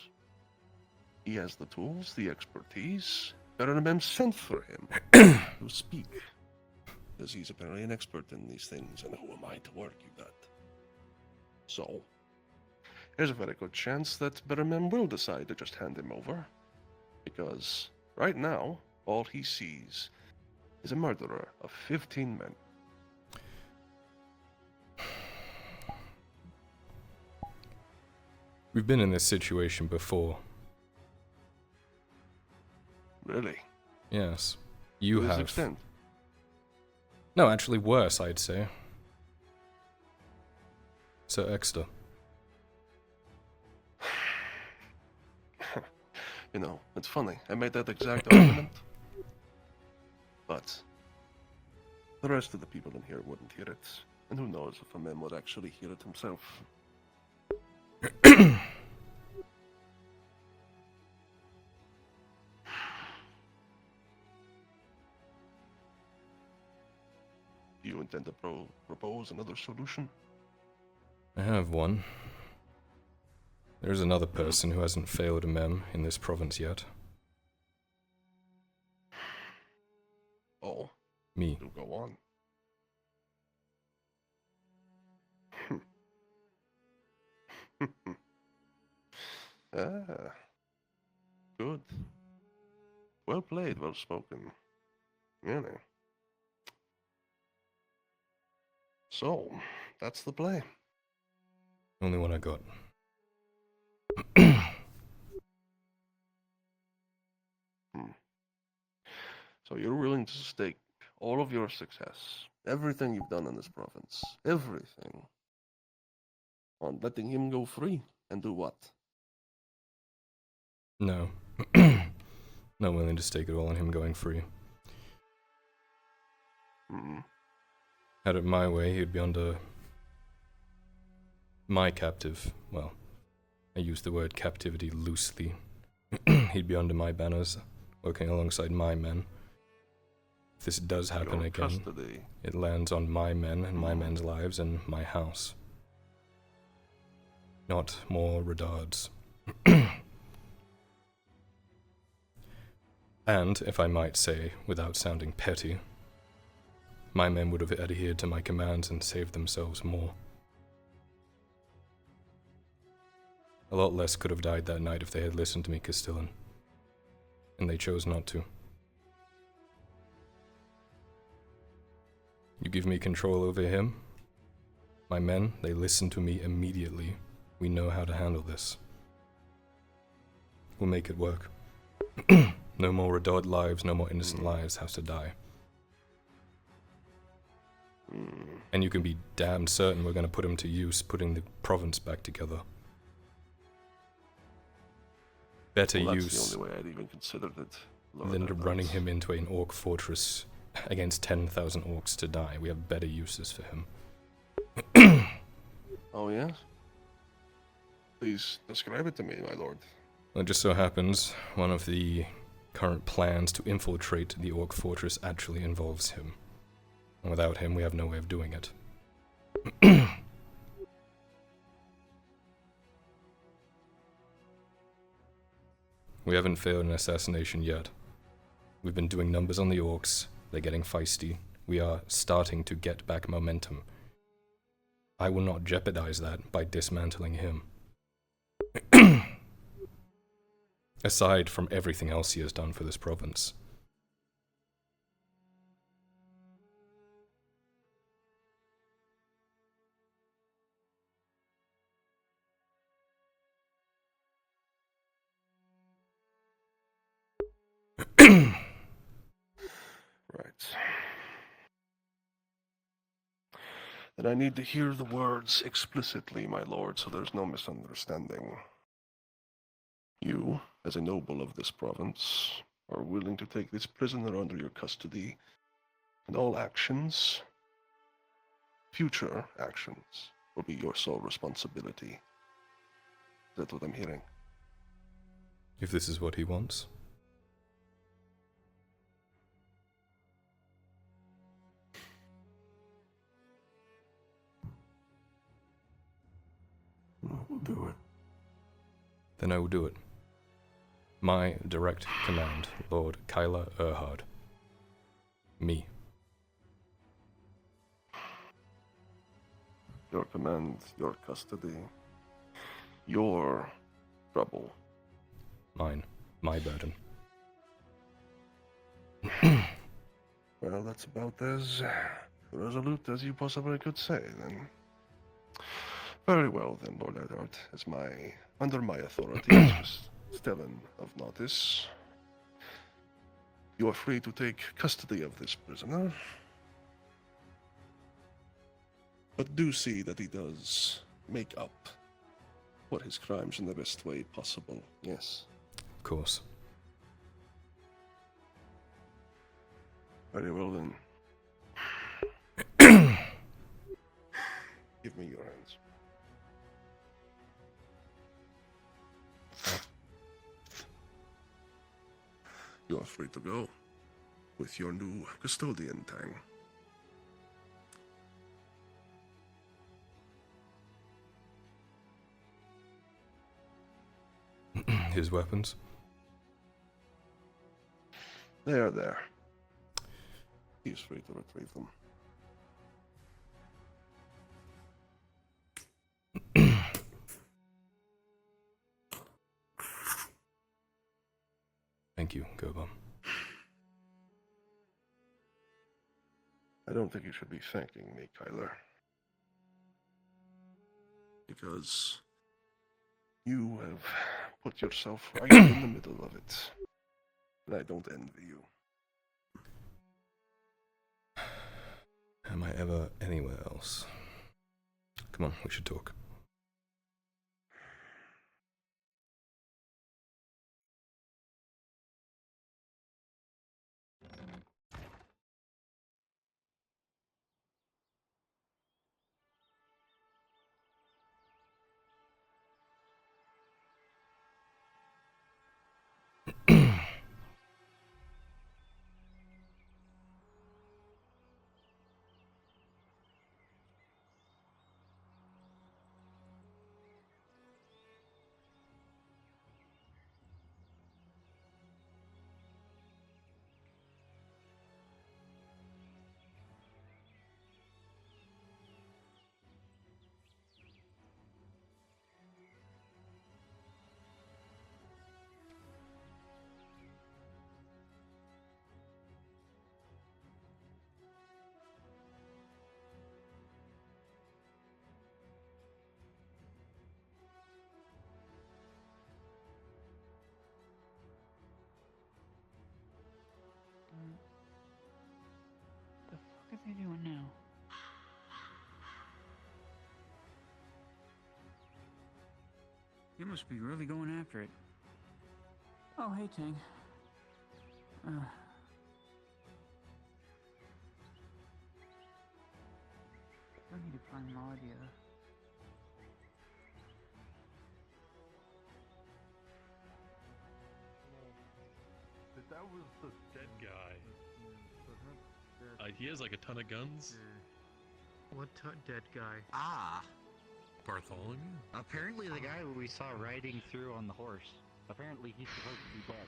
He has the tools, the expertise. Baron Amem sent for him to speak, because he's apparently an expert in these things, and who am I to argue that? So, there's a very good chance that Baron Amem will decide to just hand him over. Because right now, all he sees is a murderer of 15 men. We've been in this situation before. Really? Yes. You to have. To this extent? No, actually worse, I'd say. Sir Exeter. You know, it's funny. I made that exact argument. But the rest of the people in here wouldn't hear it. And who knows if Amem would actually hear it himself. Do you intend to propose another solution? I have one. There's another person who hasn't failed Amem in this province yet. Oh. Me. Do go on. Ah. Good. Well played, well spoken. Really. So, that's the play. Only one I got. So you're willing to stake all of your success, everything you've done in this province, everything, on letting him go free and do what? No. Not willing to stake it all on him going free. Mm-hmm. had it my way, he'd be under my captive. Well, I use the word captivity loosely. He'd be under my banners, working alongside my men. If this does happen again, it lands on my men and my men's lives and my house. Not more redards. And, if I might say, without sounding petty, my men would have adhered to my commands and saved themselves more. A lot less could have died that night if they had listened to me, Castellan. And they chose not to. You give me control over him. My men, they listen to me immediately. We know how to handle this. We'll make it work. No more Redod lives, no more innocent lives has to die. And you can be damned certain we're going to put him to use, putting the province back together. Better Well, use that's the only way I'd even considered it. than running him into an orc fortress against 10,000 orcs to die. We have better uses for him. Oh, yes? Please describe it to me, my lord. Well, it just so happens one of the current plans to infiltrate the orc fortress actually involves him. And without him, we have no way of doing it. We haven't failed an assassination yet. We've been doing numbers on the orcs. They're getting feisty. We are starting to get back momentum. I will not jeopardize that by dismantling him. Aside from everything else he has done for this province. Right. Then I need to hear the words explicitly, my lord, so there's no misunderstanding. You, as a noble of this province, are willing to take this prisoner under your custody, and all actions, future actions, will be your sole responsibility. Is that what I'm hearing? If this is what he wants. I will do it. Then I will do it. My direct command, Lord Kyla Erhard. Me. Your command, your custody, your trouble. Mine. My burden. Well, that's about as resolute as you possibly could say, then. Very well, then, Lord Edward, under my authority as Castellan of Nautis, you are free to take custody of this prisoner. But do see that he does make up for his crimes in the best way possible, yes? Of course. Very well, then. Give me your hands. You are free to go with your new custodian, Tang. His weapons? They are there. He is free to retrieve them. Thank you, Gobam. I don't think you should be thanking me, Kyler. Because you have put yourself right in the middle of it. And I don't envy you. Am I ever anywhere else? Come on, we should talk. are you doing now? You must be really going after it. Oh, hey, Tang. I need to find Gradia. That was the dead guy. He has like a ton of guns. What dead guy? Ah! Bartholomew? Apparently the guy we saw riding through on the horse. Apparently he's supposed to be dead.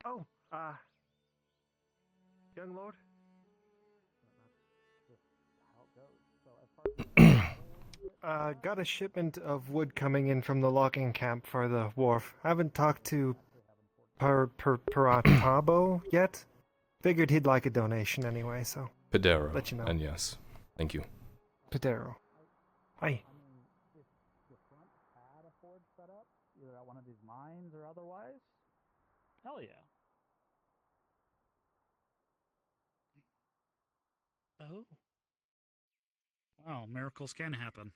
Oh, young lord? Got a shipment of wood coming in from the logging camp for the wharf. Haven't talked to Paratabo yet. Figured he'd like a donation anyway, so Padero. let you know. And yes. Thank you. Padero. Hi. If the front had a forge set up, either at one of these mines or otherwise, hell yeah. Oh. Wow, miracles can happen.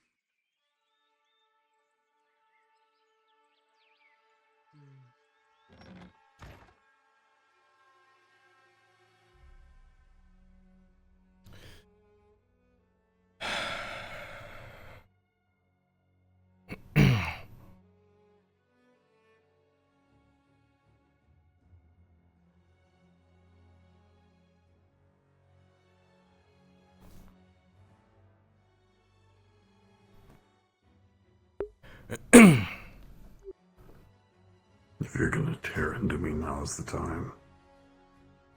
If you're gonna tear into me, now's the time.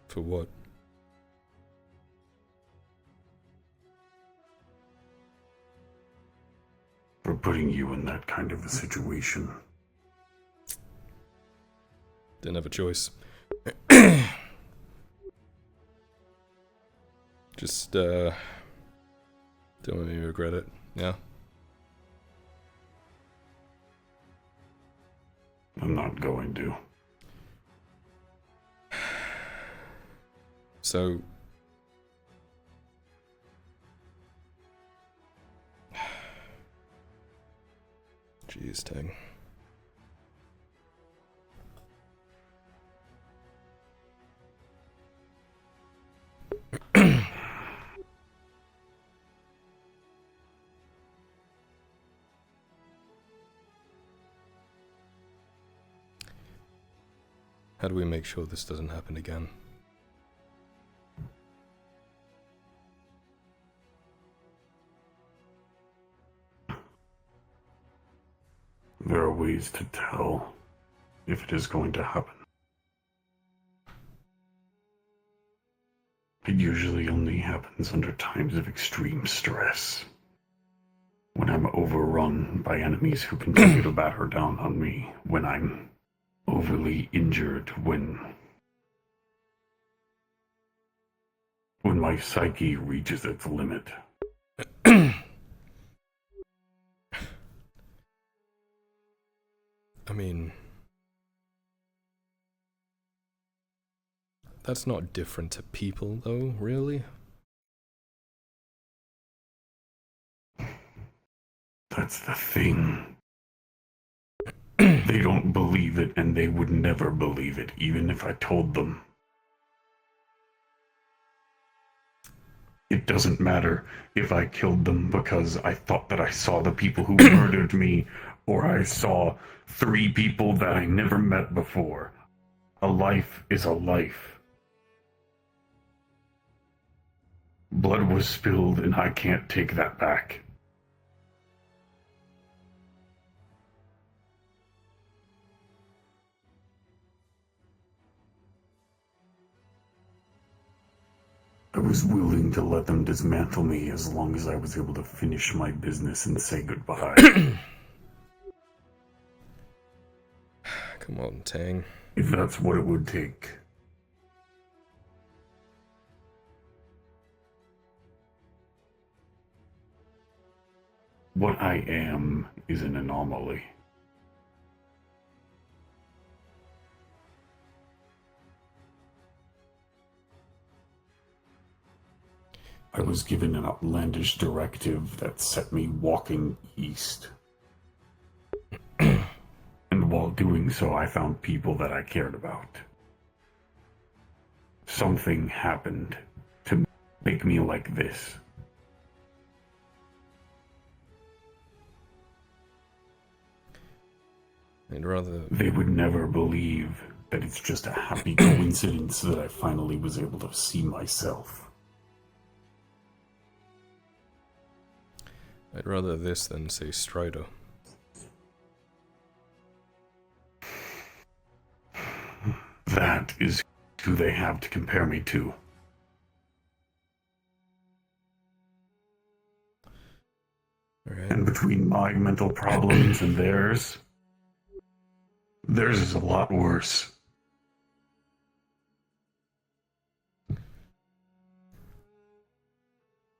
For what? For putting you in that kind of a situation. Didn't have a choice. Just, don't let me regret it. Yeah? I'm not going to. So... Jeez, Tang. How do we make sure this doesn't happen again? There are ways to tell if it is going to happen. It usually only happens under times of extreme stress. When I'm overrun by enemies who continue to batter down on me. When I'm overly injured. When my psyche reaches its limit. I mean... That's not different to people, though, really? That's the thing. They don't believe it, and they would never believe it, even if I told them. It doesn't matter if I killed them because I thought that I saw the people who murdered me, or I saw 3 people that I never met before. A life is a life. Blood was spilled, and I can't take that back. I was willing to let them dismantle me as long as I was able to finish my business and say goodbye. Come on, Tang. If that's what it would take. What I am is an anomaly. I was given an outlandish directive that set me walking east. And while doing so, I found people that I cared about. Something happened to make me like this. I'd rather... They would never believe that it's just a happy coincidence that I finally was able to see myself. I'd rather this than, say, Strider. That is who they have to compare me to. Right. And between my mental problems and theirs is a lot worse.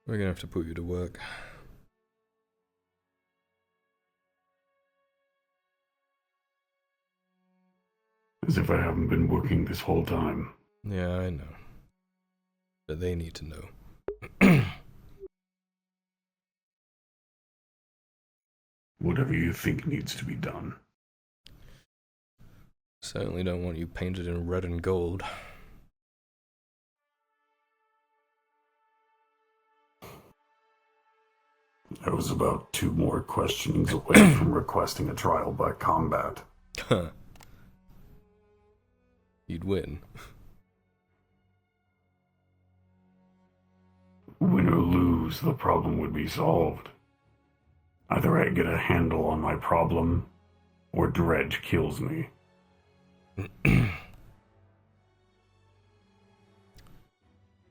We're gonna have to put you to work. As if I haven't been working this whole time. Yeah, I know. But they need to know. Whatever you think needs to be done. Certainly don't want you painted in red and gold. I was about 2 more questionings away from requesting a trial by combat. You'd win. Win or lose, the problem would be solved. Either I get a handle on my problem, or Dredge kills me.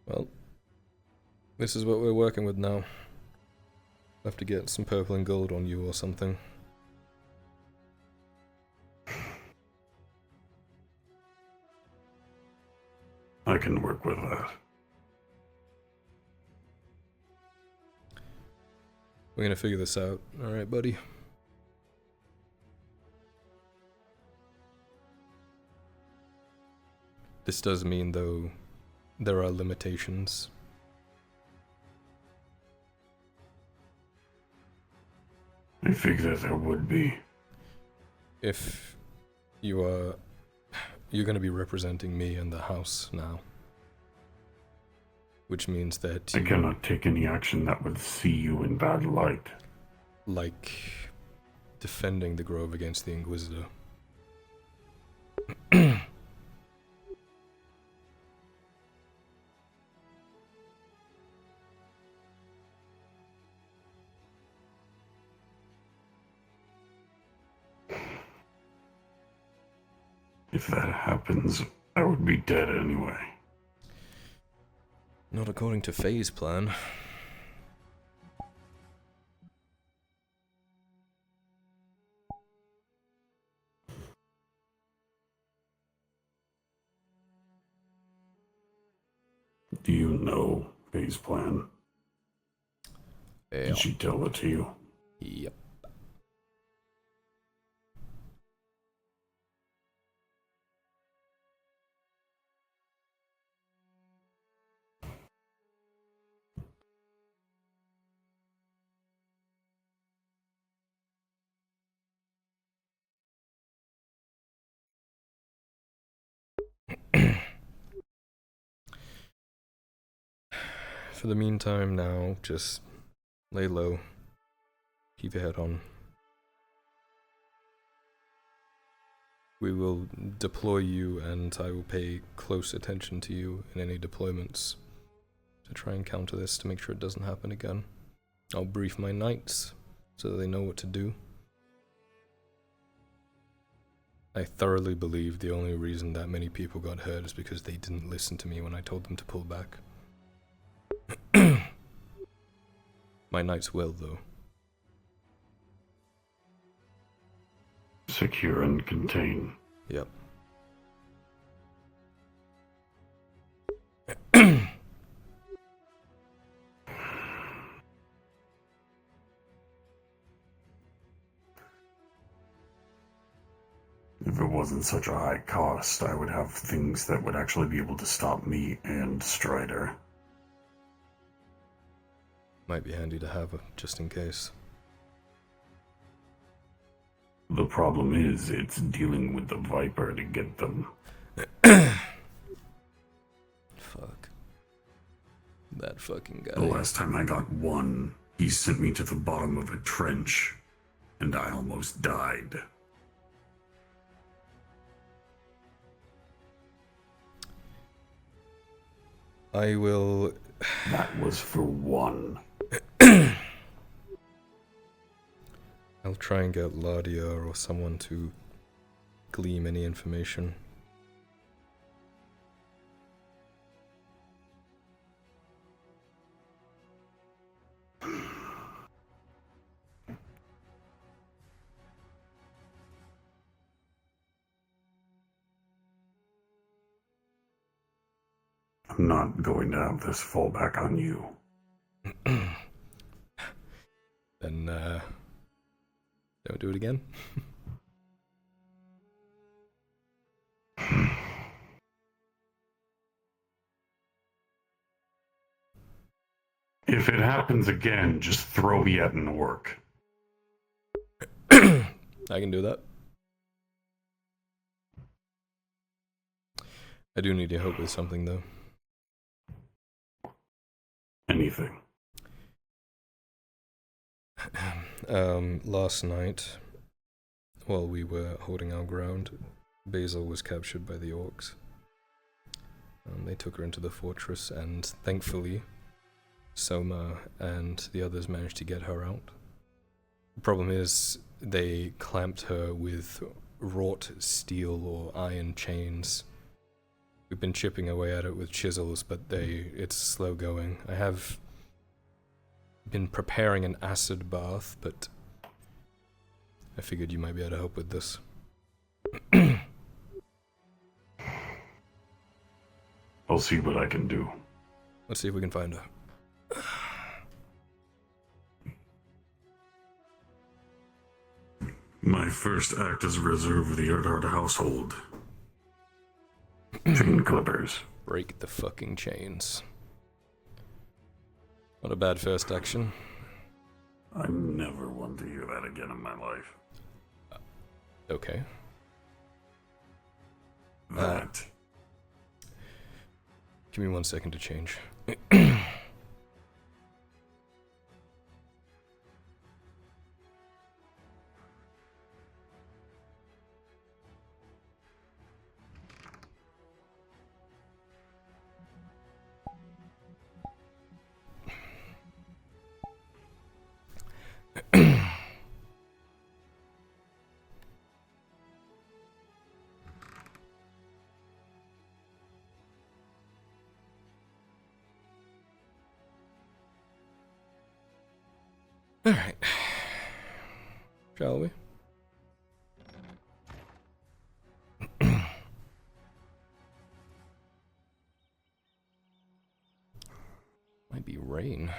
Well, this is what we're working with now. We'll have to get some purple and gold on you or something. I can work with that. We're gonna figure this out, alright, buddy? This does mean, though, there are limitations. I figured there would be. If you are... You're gonna be representing me and the house now. Which means that I cannot take any action that would see you in bad light. Like defending the Grove against the Inquisitor. If that happens, I would be dead anyway. Not according to Faye's plan. Do you know Faye's plan? Yeah. Did she tell it to you? Yep. For the meantime now, just lay low. Keep your head on. We will deploy you, and I will pay close attention to you in any deployments to try and counter this, to make sure it doesn't happen again. I'll brief my knights so that they know what to do. I thoroughly believe the only reason that many people got hurt is because they didn't listen to me when I told them to pull back. My knights will, though. Secure and contain. Yep. wasn't such a high cost, I would have things that would actually be able to stop me and Strider. Might be handy to have, just in case. The problem is, it's dealing with the Viper to get them. Fuck. That fucking guy. The last time I got one, he sent me to the bottom of a trench, and I almost died. I will... That was for one. I'll try and get Gradia or someone to glean any information. I'm not going to have this fall back on you. Then, don't do it again. If it happens again, just throw me at an orc. I can do that. I do need your help with something, though. Anything. Last night, while we were holding our ground, Basil was captured by the orcs. They took her into the fortress, and thankfully, Soma and the others managed to get her out. The problem is, they clamped her with wrought steel or iron chains. We've been chipping away at it with chisels, but it's slow going. I have been preparing an acid bath, but I figured you might be able to help with this. I'll see what I can do. Let's see if we can find her. My first act as a reserve of the Erdhard household. Chain clippers. Break the fucking chains. Not a bad first action. I never want to hear that again in my life. Okay. That. Give me 1 second to change. Alright. Shall we? Might be rain.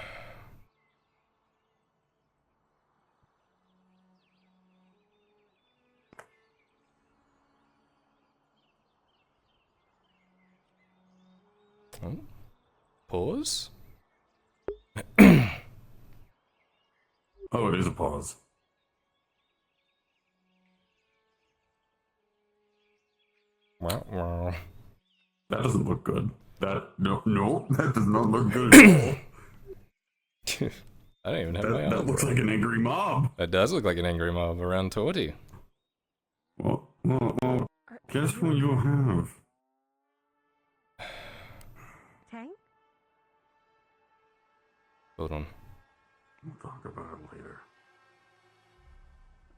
Oh. Pause? Oh, it is a pause. Wow. That doesn't look good. No, that does not look good at all. I don't even have my arm. That looks like an angry mob. It does look like an angry mob around Torty. Well, guess who you have? Tang? Hold on. We'll talk about it later.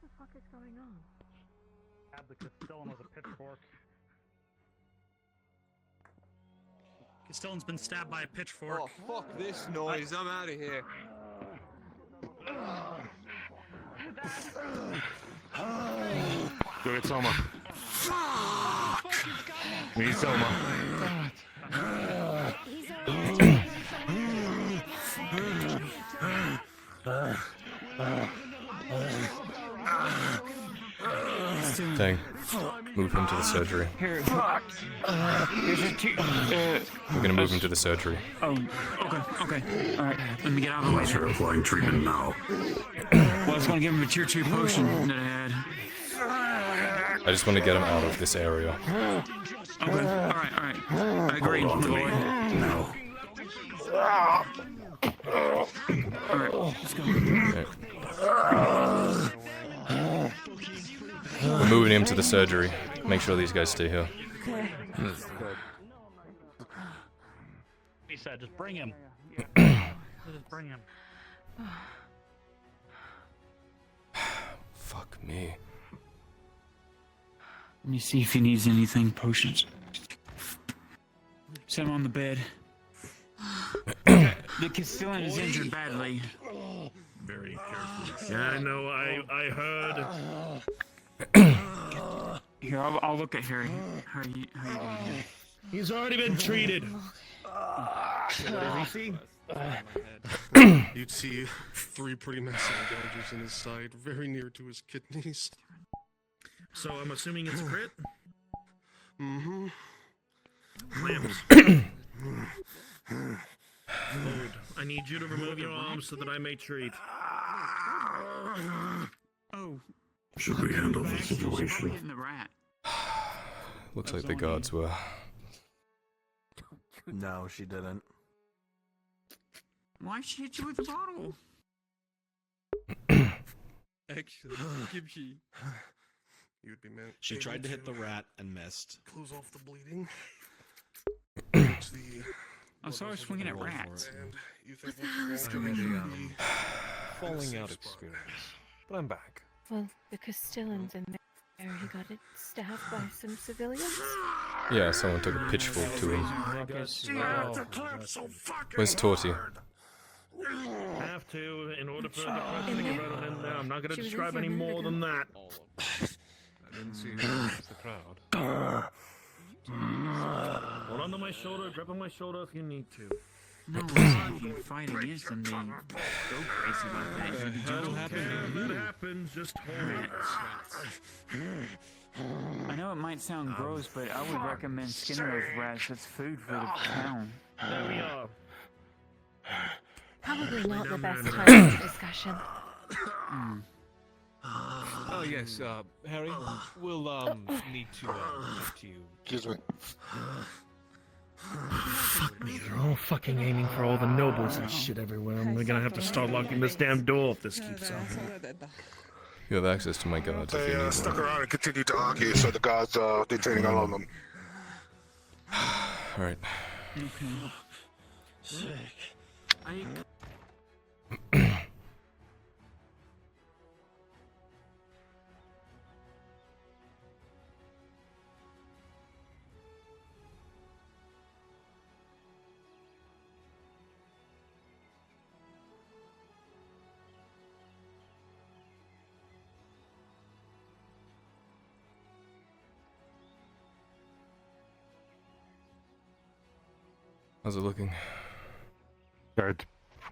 What the fuck is going on? Add the Castellan with a pitchfork. Castellan's been stabbed by a pitchfork. Oh, fuck this noise. I'm out of here. Go get Soma. We need Soma. Tang. Move him to the surgery. Here, here's a We're gonna move him to the surgery. Oh, okay. Alright, let me get out of the way. You're applying treatment now. Well, I was gonna give him a tier 2 potion that I had. I just want to get him out of this area. Okay, alright. I agree. Hold on to me. No. Alright, let's go. We're moving him to the surgery. Make sure these guys stay here. Okay. He said, just bring him. Just bring him. Fuck me. Let me see if he needs anything. Potions. Set him on the bed. The Castellan is injured badly. Very carefully. Yeah, I know. I heard. Here, I'll look at Harry. How are you doing? He's already been treated. What does he see? You'd see 3 pretty massive gouges in his side, very near to his kidneys. So I'm assuming it's a crit? Mm-hmm. Limbs. Hold. I need you to remove your arms so that I may treat. Oh. Should we handle the Hitting situation? the rat. Looks like the guards were. No, she didn't. Why'd she hit you with the bottle? Actually, Gibsy, you'd be meant. She tried to hit the rat and missed. Close off the bleeding. I saw her swinging at rats. And you think What the hell is going on? Falling out experience. But I'm back. Well, the Castellan's in there. He got it stabbed by some civilians. Yeah, someone took a pitchfork to him. Where's Torty? Have to, in order for the person to get rid of him there. I'm not going to describe any more than that. I didn't see her against the crowd. Hold on to my shoulder, grab on my shoulder if you need to. No, if you fight against them, they go crazy like that. If that happens, just hold it. I know it might sound gross, but I would recommend skinning those rats. It's food for the town. There we are. Probably not the best time for discussion. Oh yes, Harry, we'll need to talk to you. Excuse me. Fuck me, they're all fucking aiming for all the nobles and shit everywhere. We're gonna have to start locking this damn door if this keeps up. You have access to my guards if you need Stuck one. around and continued to argue, so the guards are detaining all of them. Alright. How's it looking?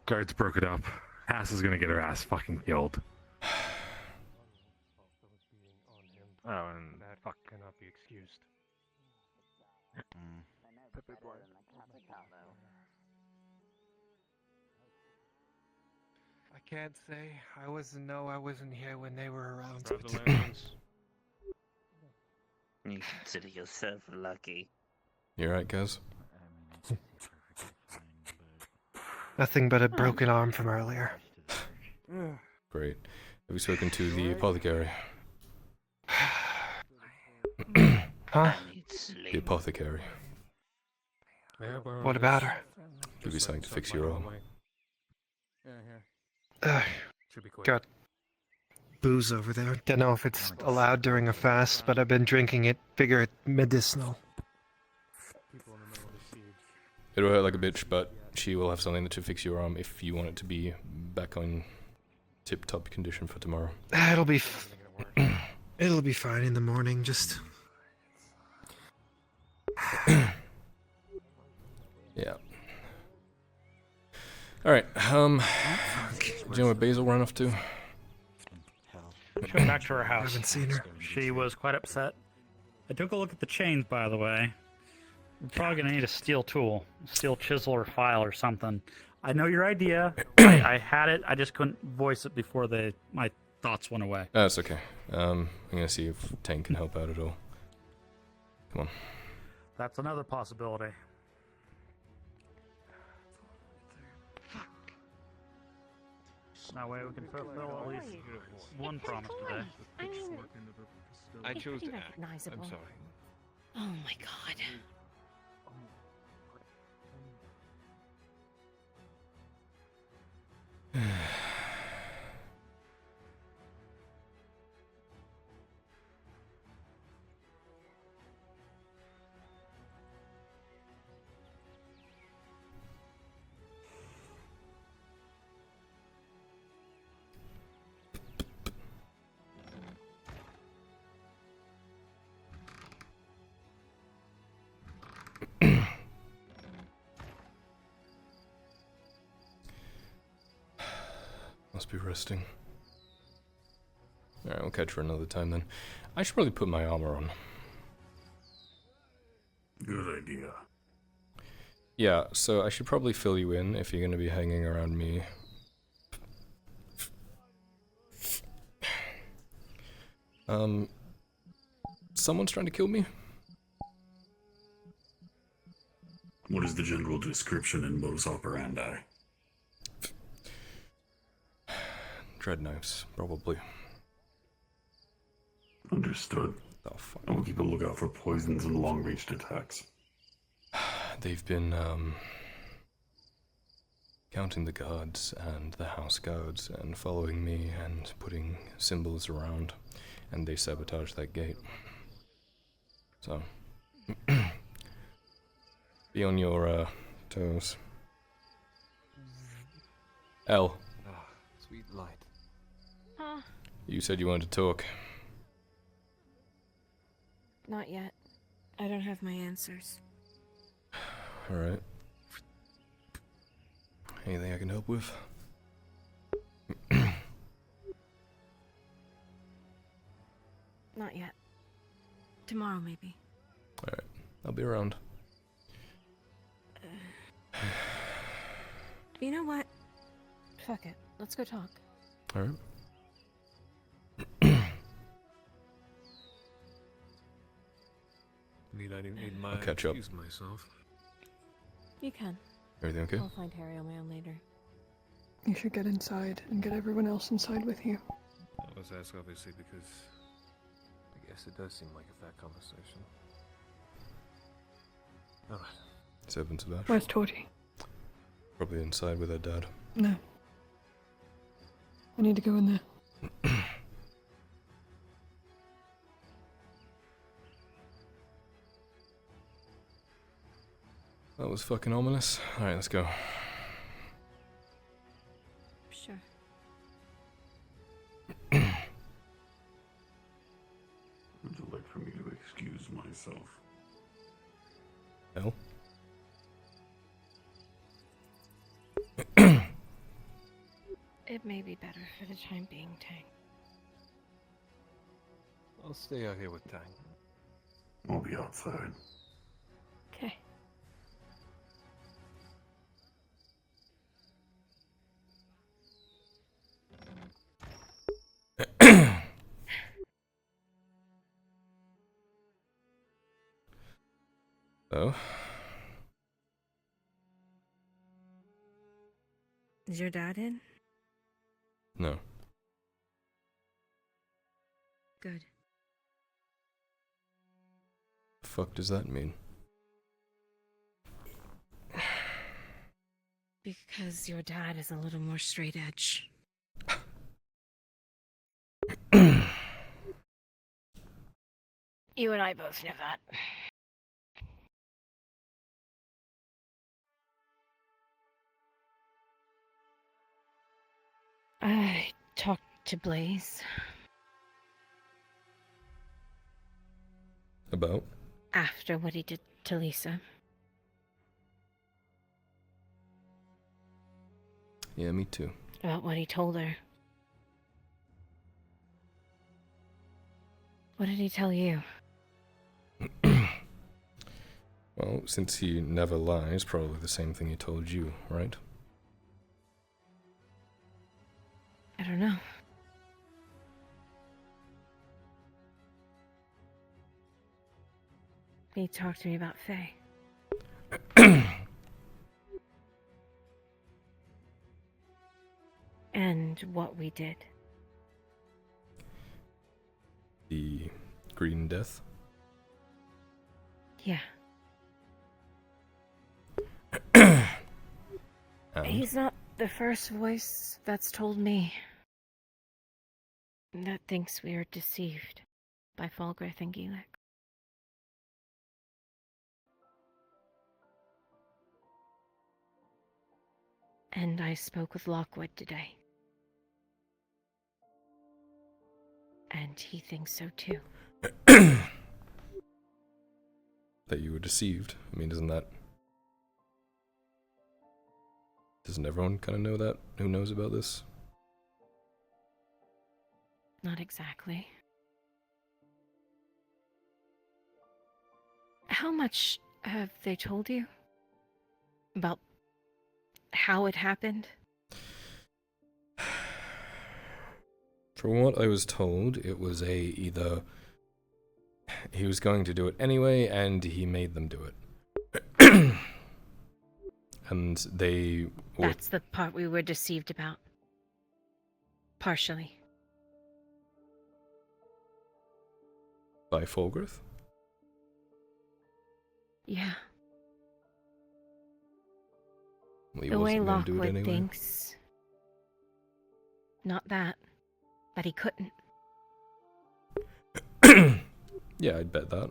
Guards broke it up. Ass is gonna get her ass fucking killed. Oh, and that fuck cannot be excused. I can't say. I wasn't here when they were around. You consider yourself lucky. You alright, guys? Nothing but a broken arm from earlier. Great. Have you spoken to the apothecary? Huh? The apothecary. What about her? Give you something to fix your arm. Got booze over there. Don't know if it's allowed during a fast, but I've been drinking it. Figure it medicinal. It'll hurt like a bitch, but she will have something to fix your arm if you want it to be back on tip-top condition for tomorrow. It'll be fine in the morning. Just yeah. All right. Do you know where Basil ran off to? She went back to her house. Haven't seen her. She was quite upset I took a look at the chains, by the way. We're probably gonna need a steel tool, steel chisel or file or something. I know your idea. I had it. I just couldn't voice it before my thoughts went away. Oh, it's okay. I'm gonna see if Tang can help out at all. Come on. That's another possibility. That way we can fulfill at least one promise today. I mean, I chose be to act. recognizable. I'm sorry. Oh my god. Must be resting. Alright, we'll catch her another time then. I should probably put my armor on. Good idea. Yeah, so I should probably fill you in if you're gonna be hanging around me. Someone's trying to kill me? What is the general description and modus operandi? Dread knives, probably. Understood. Oh, fuck. I will keep a lookout for poisons and long-range attacks. They've been, counting the guards and the house guards and following me and putting symbols around, and they sabotage that gate. So, be on your, toes. L. Ah, sweet light. Huh? You said you wanted to talk. Not yet. I don't have my answers. Alright. Anything I can help with? Not yet. Tomorrow, maybe. Alright, I'll be around. You know what? Fuck it. Let's go talk. Alright. I didn't need my I'll catch up. excuse myself. You can. Everything okay? I'll find Harry on my own later. You should get inside and get everyone else inside with you. I was asked obviously because I guess it does seem like a fat conversation. Alright. Seven Sebastian. Where's Torty? Probably inside with her dad. No. I need to go in there. That was fucking ominous. Alright, let's go. Sure. Would you like for me to excuse myself? L? It may be better for the time being, Tang. I'll stay out here with Tang. I'll be outside. Okay. Oh? Is your dad in? No. Good. The fuck does that mean? Because your dad is a little more straight edge. You and I both know that. I talked to Blaze. About? After what he did to Lisa. Yeah, me too. About what he told her. What did he tell you? Well, since he never lies, probably the same thing he told you, right? I don't know. He talked to me about Faye. And what we did. The Green Death? Yeah. And? He's not the first voice that's told me that thinks we are deceived by Falgrith and Gilek. And I spoke with Lockwood today. And he thinks so too. That you were deceived? I mean, isn't that... Doesn't everyone kind of know that? Who knows about this? Not exactly. How much have they told you? About how it happened? From what I was told, it was either he was going to do it anyway, and he made them do it. And they were... That's the part we were deceived about. Partially. By Falgrith? Yeah. Well, he the way wasn't gonna do it Lockwood anyway. thinks. Not that. That he couldn't. Yeah, I'd bet that.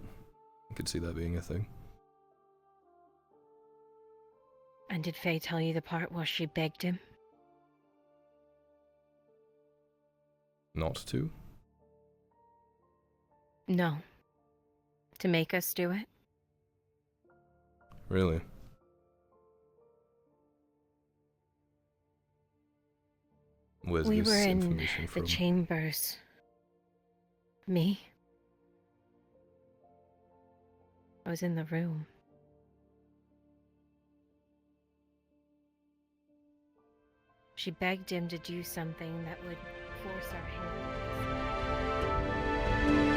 I could see that being a thing. And did Faye tell you the part where she begged him? Not to? No. To make us do it? Really? Where's We this were in information the from? chambers. Me? I was in the room. She begged him to do something that would force our hand.